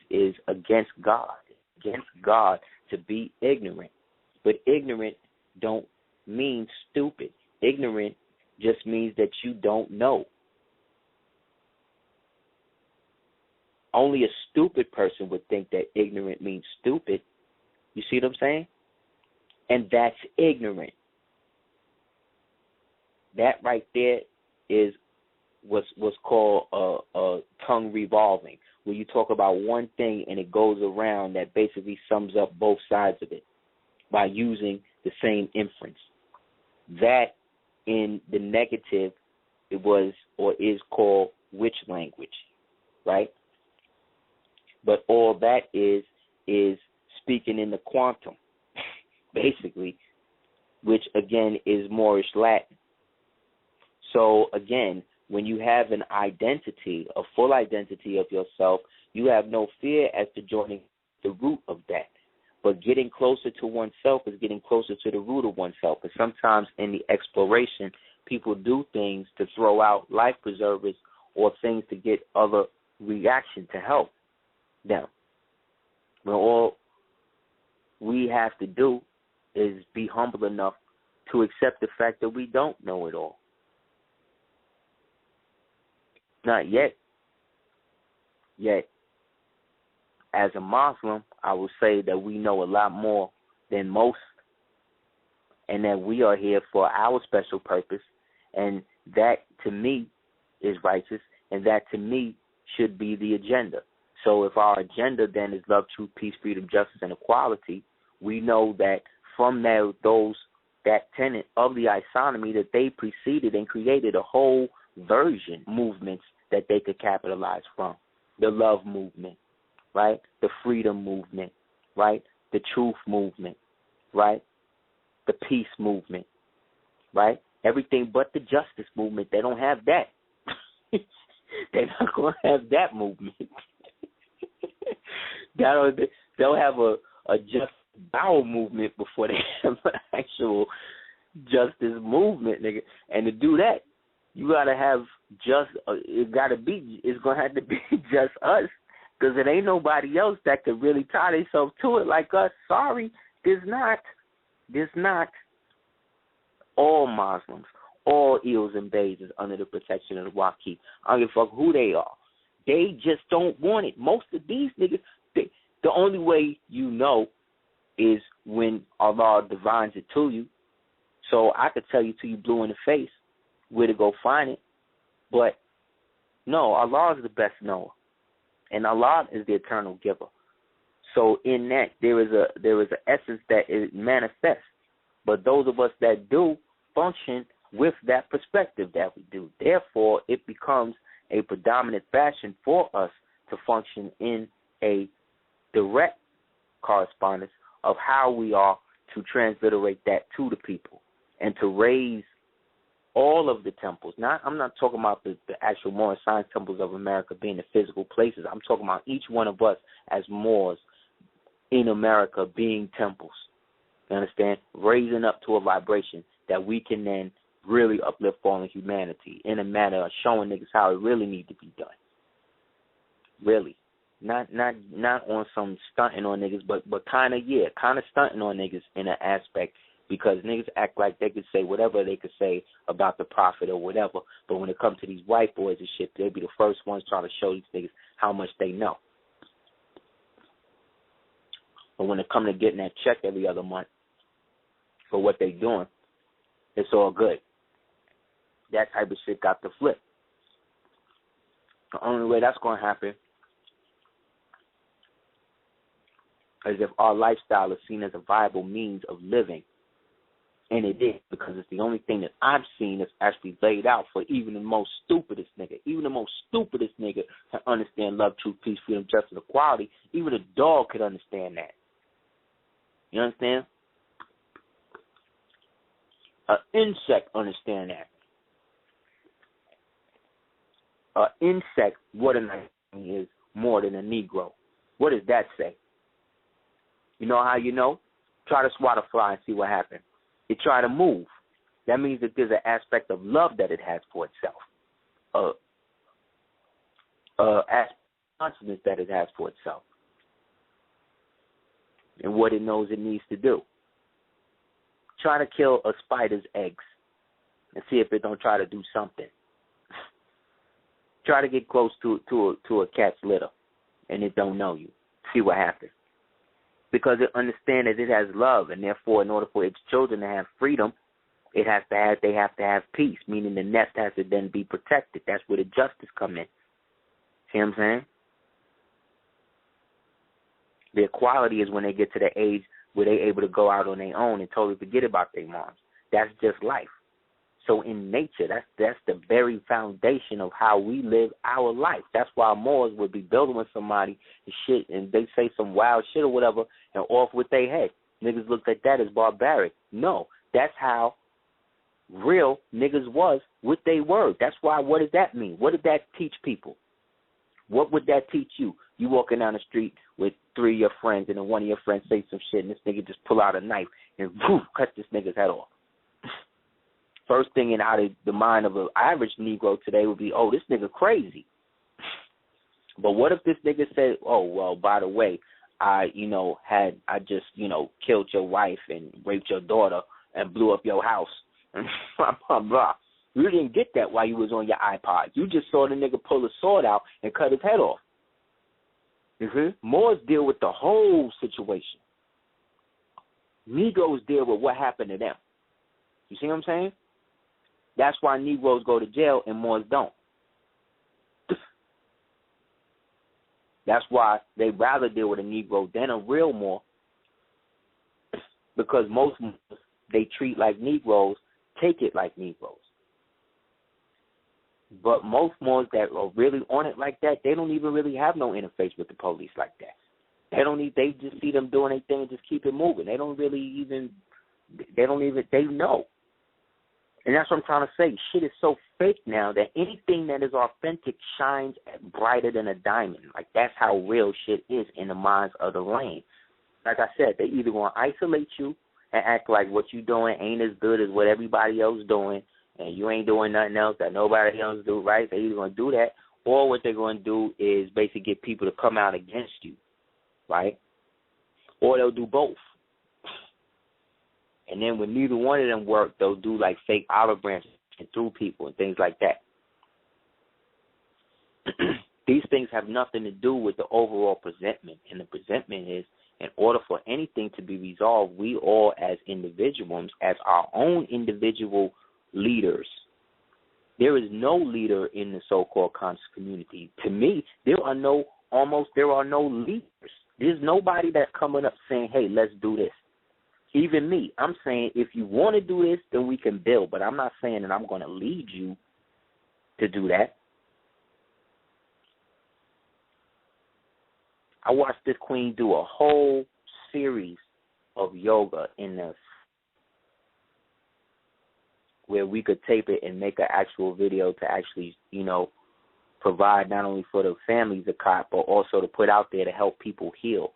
A: against God. Against God to be ignorant. But ignorant don't mean stupid. Ignorant just means that you don't know. Only a stupid person would think that ignorant means stupid. You see what I'm saying? And that's ignorant. That right there is what's called a tongue revolving, where you talk about one thing and it goes around that basically sums up both sides of it by using the same inference. That in the negative, it was or is called witch language, right? But all that is speaking in the quantum, basically, which again is Moorish Latin. So again, when you have an identity, a full identity of yourself, you have no fear as to joining the root of that. But getting closer to oneself is getting closer to the root of oneself. And sometimes in the exploration, people do things to throw out life preservers or things to get other reaction to help them. When all we have to do is be humble enough to accept the fact that we don't know it all. Not yet. Yet, as a Muslim, I will say that we know a lot more than most, and that we are here for our special purpose, and that, to me, is righteous, and that, to me, should be the agenda. So if our agenda, then, is love, truth, peace, freedom, justice, and equality, we know that from that tenet of the isonomy that they preceded and created a whole version movements that they could capitalize from. The love movement, right? The freedom movement, right? The truth movement, right? The peace movement, right? Everything but the justice movement. They don't have that. They're not going to have that movement. They'll have a just bowel movement before they have an actual justice movement, nigga. And to do that, you gotta have it's gonna have to be just us, because it ain't nobody else that could really tie themselves to it like us. Sorry, there's not. All Muslims, all eels and bays is under the protection of the Waqif. I don't give a fuck who they are. They just don't want it. Most of these niggas, the only way you know is when Allah divines it to you. So I could tell you till you blue in the face where to go find it. But no, Allah is the best knower. And Allah is the eternal giver. So in that there is an essence that it manifests. But those of us that do function with that perspective that we do. Therefore, it becomes a predominant fashion for us to function in a direct correspondence of how we are to transliterate that to the people and to raise all of the temples. I'm not talking about the actual Moorish science temples of America being the physical places. I'm talking about each one of us as Moors in America being temples. You understand? Raising up to a vibration that we can then really uplift fallen humanity in a manner of showing niggas how it really need to be done. Really. Not on some stunting on niggas, but kind of stunting on niggas in an aspect, because niggas act like they could say whatever they could say about the prophet or whatever, but when it comes to these white boys and shit, they'll be the first ones trying to show these niggas how much they know. But when it comes to getting that check every other month for what they doing, it's all good. That type of shit got to flip. The only way that's going to happen is if our lifestyle is seen as a viable means of living. And it is, because it's the only thing that I've seen that's actually laid out for even the most stupidest nigga. Even the most stupidest nigga can understand love, truth, peace, freedom, justice, equality. Even a dog could understand that. You understand? An insect understand that. An insect, what a nice thing is more than a Negro. What does that say? You know how you know? Try to swat a fly and see what happens. It try to move. That means that there's an aspect of love that it has for itself. Aspect of consciousness that it has for itself. And what it knows it needs to do. Try to kill a spider's eggs and see if it don't try to do something. Try to get close to a cat's litter and it don't know you. See what happens. Because it understands that it has love, and therefore, in order for its children to have freedom, they have to have peace, meaning the nest has to then be protected. That's where the justice come in. See what I'm saying? The equality is when they get to the age where they're able to go out on their own and totally forget about their moms. That's just life. So in nature, that's the very foundation of how we live our life. That's why Moors would be building with somebody and shit, and they say some wild shit or whatever, and off with their head. Niggas looked at that as barbaric. No, that's how real niggas was with their word. That's why, what does that mean? What did that teach people? What would that teach you? You walking down the street with 3 of your friends, and then one of your friends say some shit, and this nigga just pull out a knife and woof, cut this nigga's head off. First thing in out of the mind of an average Negro today would be, oh, this nigga crazy. But what if this nigga said, oh, well, by the way, I just killed your wife and raped your daughter and blew up your house and blah, blah, blah. You didn't get that while you was on your iPod. You just saw the nigga pull a sword out and cut his head off. Moors deal with the whole situation. Negroes deal with what happened to them. You see what I'm saying? That's why Negroes go to jail and Moors don't. That's why they rather deal with a Negro than a real Moor, because most Moors they treat like Negroes, take it like Negroes. But most Moors that are really on it like that, they don't even really have no interface with the police like that. They just see them doing their thing and just keep it moving. They know. And that's what I'm trying to say. Shit is so fake now that anything that is authentic shines brighter than a diamond. Like, that's how real shit is in the minds of the lane. Like I said, they either going to isolate you and act like what you doing ain't as good as what everybody else doing, and you ain't doing nothing else that nobody else do, right? They're either going to do that, or what they're going to do is basically get people to come out against you, right? Or they'll do both. And then when neither one of them work, they'll do like fake olive branches and through people and things like that. These things have nothing to do with the overall presentment. And the presentment is, in order for anything to be resolved, we all as individuals, as our own individual leaders, there is no leader in the so-called conscious community. To me, there are no leaders. There's nobody that's coming up saying, hey, let's do this. Even me, I'm saying if you want to do this, then we can build. But I'm not saying that I'm going to lead you to do that. I watched this queen do a whole series of yoga in this, where we could tape it and make an actual video to actually, provide not only for the families of cop, but also to put out there to help people heal.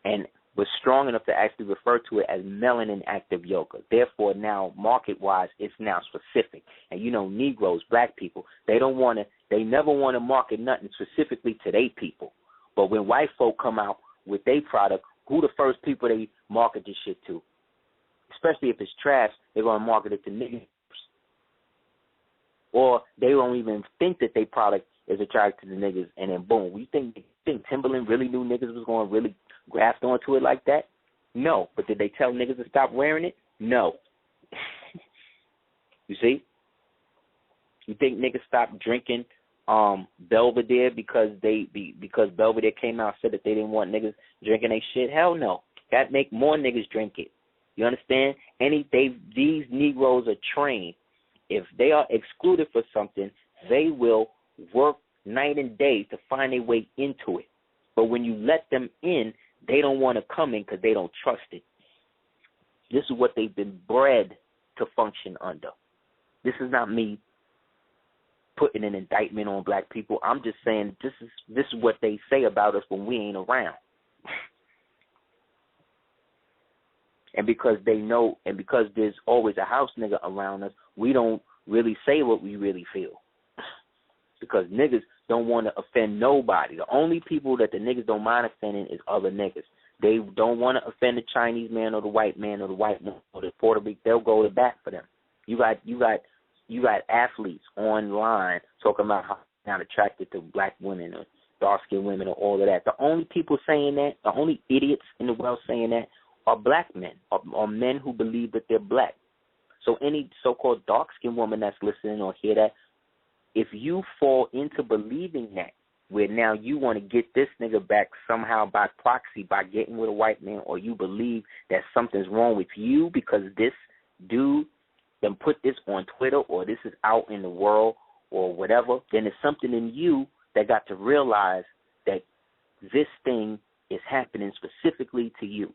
A: And was strong enough to actually refer to it as melanin active yoga. Therefore, now market-wise, it's now specific. And Negroes, black people, they never want to market nothing specifically to their people. But when white folk come out with their product, who the first people they market this shit to? Especially if it's trash, they're going to market it to niggas. Or they don't even think that their product is attracted to the niggas, and then boom. You think Timberland really knew niggas was going to really grasped onto it like that? No. But did they tell niggas to stop wearing it? No. You see? You think niggas stopped drinking Belvedere because Belvedere came out and said that they didn't want niggas drinking they shit? Hell no. That make more niggas drink it. You understand? These Negroes are trained. If they are excluded for something, they will work night and day to find their way into it. But when you let them in, they don't want to come in because they don't trust it. This is what they've been bred to function under. This is not me putting an indictment on black people. I'm just saying this is what they say about us when we ain't around. And because they know, and because there's always a house nigga around us, we don't really say what we really feel. Because niggas don't want to offend nobody. The only people that the niggas don't mind offending is other niggas. They don't want to offend the Chinese man or the white man or the white man or the Puerto Rican. They'll go to bat for them. You got athletes online talking about how they're not attracted to black women or dark-skinned women or all of that. The only people saying that, the only idiots in the world saying that are black men or men who believe that they're black. So any so-called dark-skinned woman that's listening or hear that, if you fall into believing that, where now you want to get this nigga back somehow by proxy, by getting with a white man, or you believe that something's wrong with you because this dude then put this on Twitter or this is out in the world or whatever, then there's something in you that got to realize that this thing is happening specifically to you.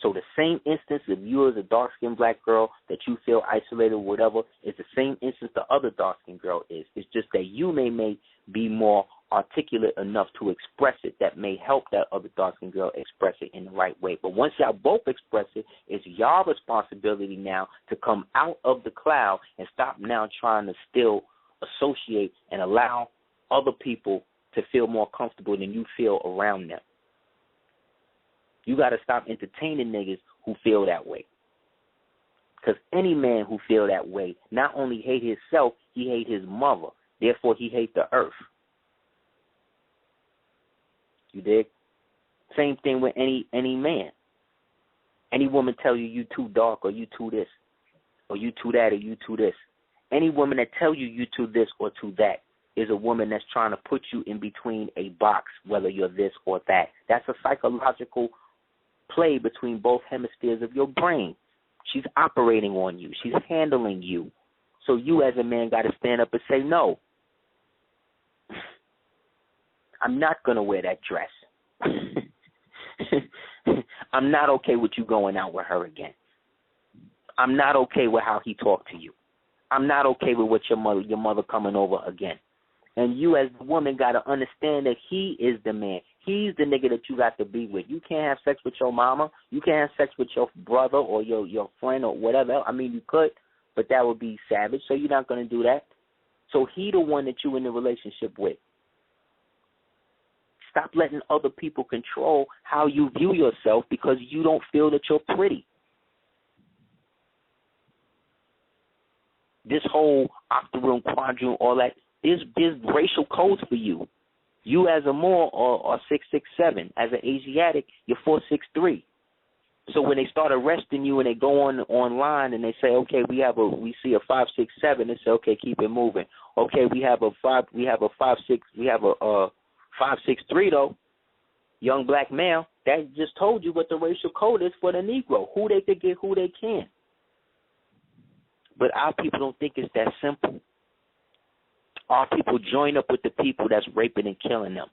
A: So the same instance of you as a dark-skinned black girl that you feel isolated or whatever is the same instance the other dark-skinned girl is. It's just that you may be more articulate enough to express it that may help that other dark-skinned girl express it in the right way. But once y'all both express it, it's y'all responsibility now to come out of the cloud and stop now trying to still associate and allow other people to feel more comfortable than you feel around them. You got to stop entertaining niggas who feel that way. Because any man who feel that way not only hate himself, he hate his mother. Therefore, he hate the earth. You dig? Same thing with any man. Any woman tell you too dark or you too this or you too that or you too this. Any woman that tell you too this or too that is a woman that's trying to put you in between a box, whether you're this or that. That's a psychological play between both hemispheres of your brain. She's operating on you. She's handling you. So you as a man got to stand up and say, no, I'm not going to wear that dress. I'm not okay with you going out with her again. I'm not okay with how he talked to you. I'm not okay with what your mother coming over again. And you as the woman got to understand that he is the man. He's the nigga that you got to be with. You can't have sex with your mama. You can't have sex with your brother or your friend or whatever. I mean, you could, but that would be savage, so you're not going to do that. So he the one that you in the relationship with. Stop letting other people control how you view yourself because you don't feel that you're pretty. This whole octoroon, quadroon, all that, there's racial codes for you. You as a Moor are 6'7". As an Asiatic, you're 4'3". So when they start arresting you and they go online and they say, okay, we see a 5'6", 7", they say, okay, keep it moving. Okay, we have a 5'6" though, young black male. That just told you what the racial code is for the Negro, who they could get, who they can. But our people don't think it's that simple. Our people join up with the people that's raping and killing them.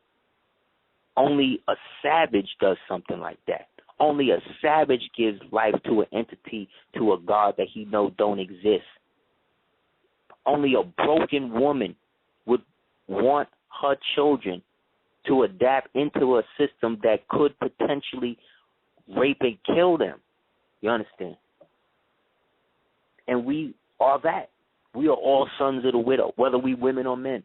A: Only a savage does something like that. Only a savage gives life to an entity, to a God that he knows don't exist. Only a broken woman would want her children to adapt into a system that could potentially rape and kill them. You understand? And we are that. We are all sons of the widow, whether we women or men.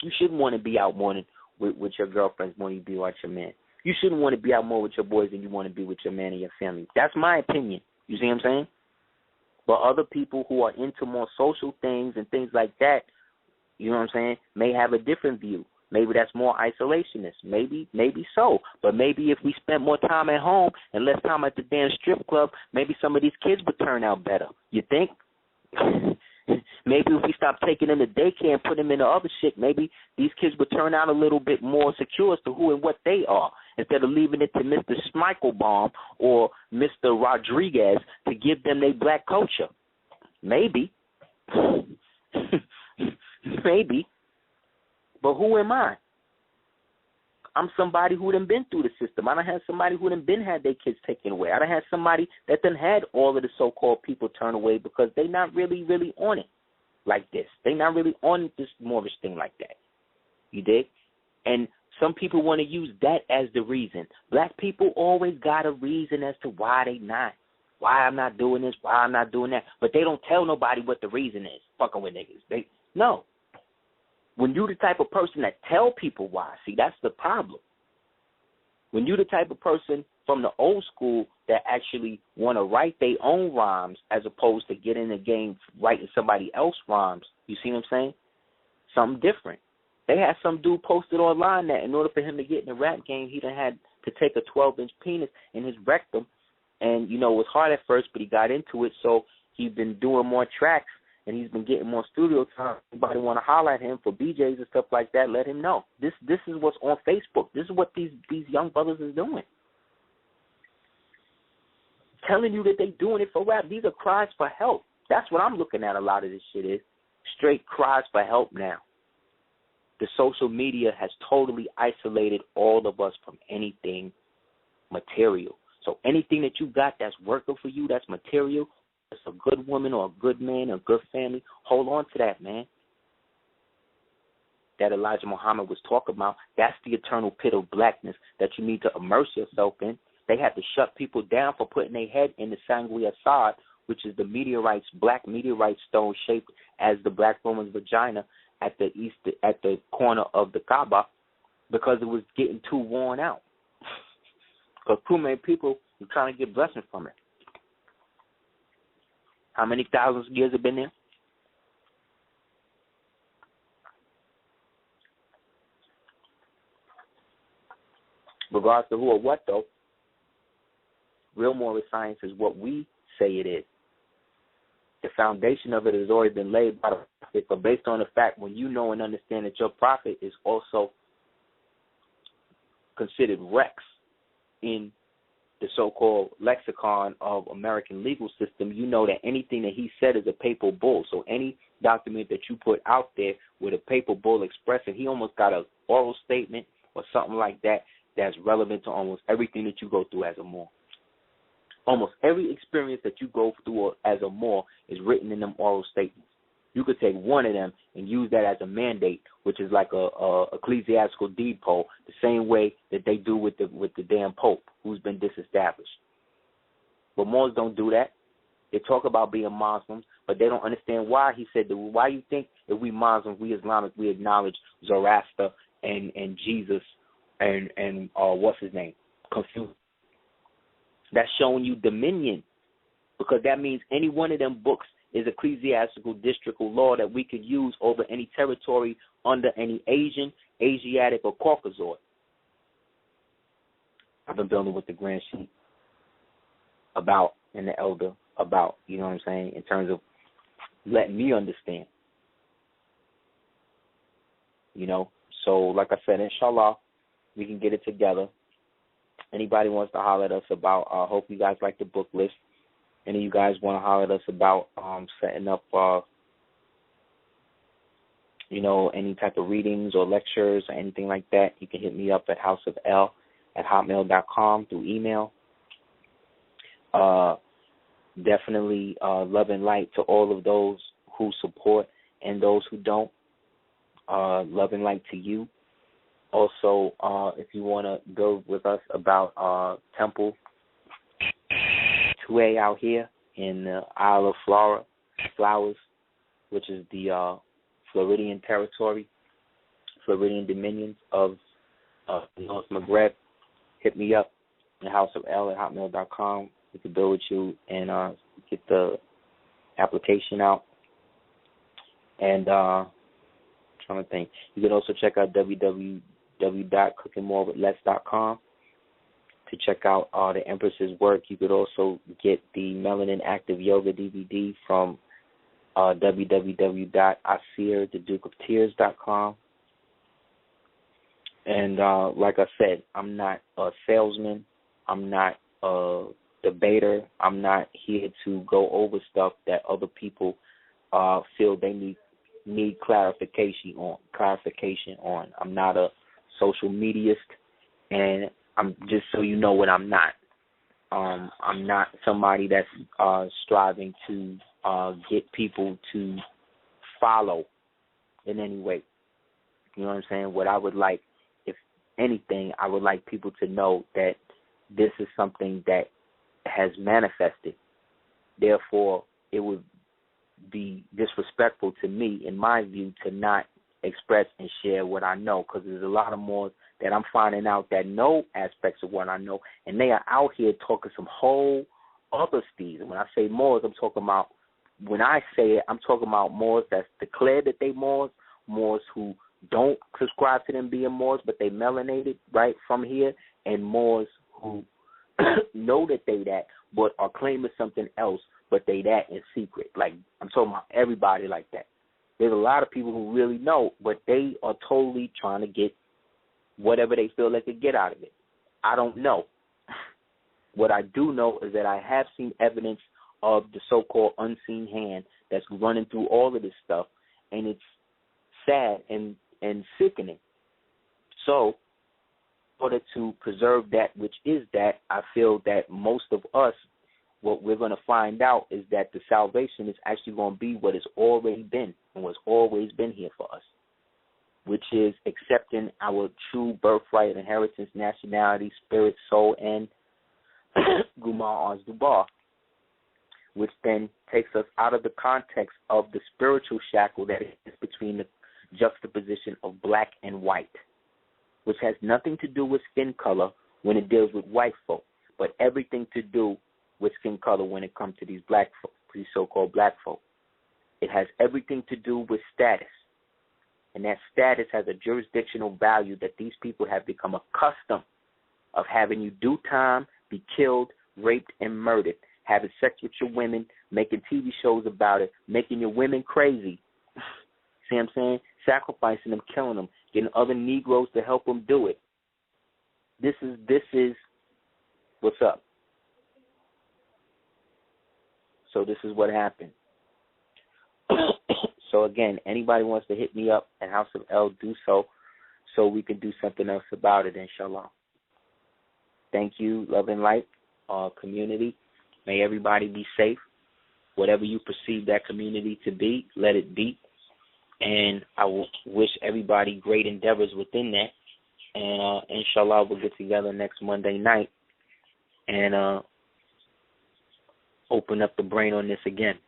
A: You shouldn't want to be out more with your girlfriends more than you be with your man. You shouldn't want to be out more with your boys than you want to be with your man and your family. That's my opinion. You see what I'm saying? But other people who are into more social things and things like that, you know what I'm saying, may have a different view. Maybe that's more isolationist. Maybe so. But maybe if we spent more time at home and less time at the damn strip club, maybe some of these kids would turn out better. You think? Maybe if we stop taking them to daycare and put them into other shit, maybe these kids would turn out a little bit more secure as to who and what they are, instead of leaving it to Mr. Schmeichelbaum or Mr. Rodriguez to give them their black culture. Maybe. Maybe. But who am I? I'm somebody who done been through the system. I done had somebody who done been had their kids taken away. I done had somebody that done had all of the so-called people turn away because they not really on it like this. They not really on this Moorish thing like that. You dig? And some people want to use that as the reason. Black people always got a reason as to why they not. Why I'm not doing this, why I'm not doing that. But they don't tell nobody what the reason is, fucking with niggas. No. When you the type of person that tell people why, see, that's the problem. When you the type of person from the old school that actually want to write their own rhymes as opposed to get in the game writing somebody else's rhymes, you see what I'm saying? Something different. They had some dude posted online that in order for him to get in the rap game, he done had to take a 12-inch penis in his rectum. And, you know, it was hard at first, but he got into it, so he's been doing more tracks. And he's been getting more studio time. Anybody want to holler at him for BJs and stuff like that, let him know. This is what's on Facebook. This is what these young brothers is doing. Telling you that they doing it for rap. These are cries for help. That's what I'm looking at a lot of this shit is. Straight cries for help now. The social media has totally isolated all of us from anything material. So anything that you got that's working for you, that's material, it's a good woman or a good man or a good family, hold on to that, man. That Elijah Muhammad was talking about, that's the eternal pit of blackness that you need to immerse yourself in. They had to shut people down for putting their head in the Sangui Assad, which is the meteorites, black meteorite stone shaped as the black woman's vagina at the corner of the Kaaba, because it was getting too worn out. Because too many people were trying to get blessings from it. How many thousands of years have been there? Regardless of who or what, though, real moral science is what we say it is. The foundation of it has already been laid by the prophet, but based on the fact when you know and understand that your prophet is also considered Rex in the so-called lexicon of American legal system, you know that anything that he said is a papal bull. So any document that you put out there with a papal bull expressing, he almost got an oral statement or something like that that's relevant to almost everything that you go through as a Moor. Almost every experience that you go through as a Moor is written in them oral statements. You could take one of them and use that as a mandate, which is like a ecclesiastical deed poll, the same way that they do with the damn Pope, who's been disestablished. But Moors don't do that. They talk about being Muslims, but they don't understand why. He said, why you think if we Muslims, we Islamic, we acknowledge Zoroaster and Jesus and what's his name? Confucius. That's showing you dominion, because that means any one of them books is ecclesiastical districtal law that we could use over any territory under any Asian, Asiatic, or Caucasoid. I've been building with the Grand Sheik about, and the Elder about, you know what I'm saying, in terms of letting me understand. You know, so like I said, inshallah, we can get it together. Anybody wants to holler at us about, I hope you guys like the book list. Any of you guys want to holler at us about setting up, any type of readings or lectures or anything like that, you can hit me up at houseofl@hotmail.com through email. Definitely love and light to all of those who support and those who don't. Love and light to you. Also, if you want to go with us about Temple 2A out here in the Isle of Flowers, which is the Floridian territory, Floridian dominions of North Maghreb, hit me up in houseofl@hotmail.com. We can build with you and get the application out. And trying to think. You can also check out www.cookingmorewithless.com to check out the Empress's work. You could also get the Melanin Active Yoga DVD from www.Aseer, thedukeoftears.com. And like I said, I'm not a salesman. I'm not a debater. I'm not here to go over stuff that other people feel they need clarification on. I'm not a social mediaist, and I'm just so you know what I'm not. I'm not somebody that's striving to get people to follow in any way. You know what I'm saying? What I would like, if anything, I would like people to know that this is something that has manifested. Therefore, it would be disrespectful to me, in my view, to not express and share what I know, because there's a lot of more that I'm finding out that know aspects of what I know, and they are out here talking some whole other steeds. And when I say Moors, I'm talking about, when I say it, I'm talking about Moors that's declared that they Moors, Moors who don't subscribe to them being Moors, but they melanated right from here, and Moors who know that they that, but are claiming something else, but they that in secret. Like, I'm talking about everybody like that. There's a lot of people who really know, but they are totally trying to get whatever they feel they could get out of it. I don't know. What I do know is that I have seen evidence of the so-called unseen hand that's running through all of this stuff, and it's sad and sickening. So, in order to preserve that which is that, I feel that most of us, what we're going to find out is that the salvation is actually going to be what has already been and what's always been here for us, which is accepting our true birthright, inheritance, nationality, spirit, soul, and Gumar Dubar, which then takes us out of the context of the spiritual shackle that is between the juxtaposition of black and white, which has nothing to do with skin color when it deals with white folk, but everything to do with skin color when it comes to these black folk, these so-called black folk. It has everything to do with status, and that status has a jurisdictional value that these people have become accustomed of having you do time, be killed, raped, and murdered, having sex with your women, making TV shows about it, making your women crazy. See what I'm saying? Sacrificing them, killing them, getting other Negroes to help them do it. This is what's up. So this is what happened. So again, anybody wants to hit me up at House of L, do so we can do something else about it, inshallah. Thank you, love and light, community. May everybody be safe. Whatever you perceive that community to be, let it be. And I will wish everybody great endeavors within that. And inshallah, we'll get together next Monday night and open up the brain on this again.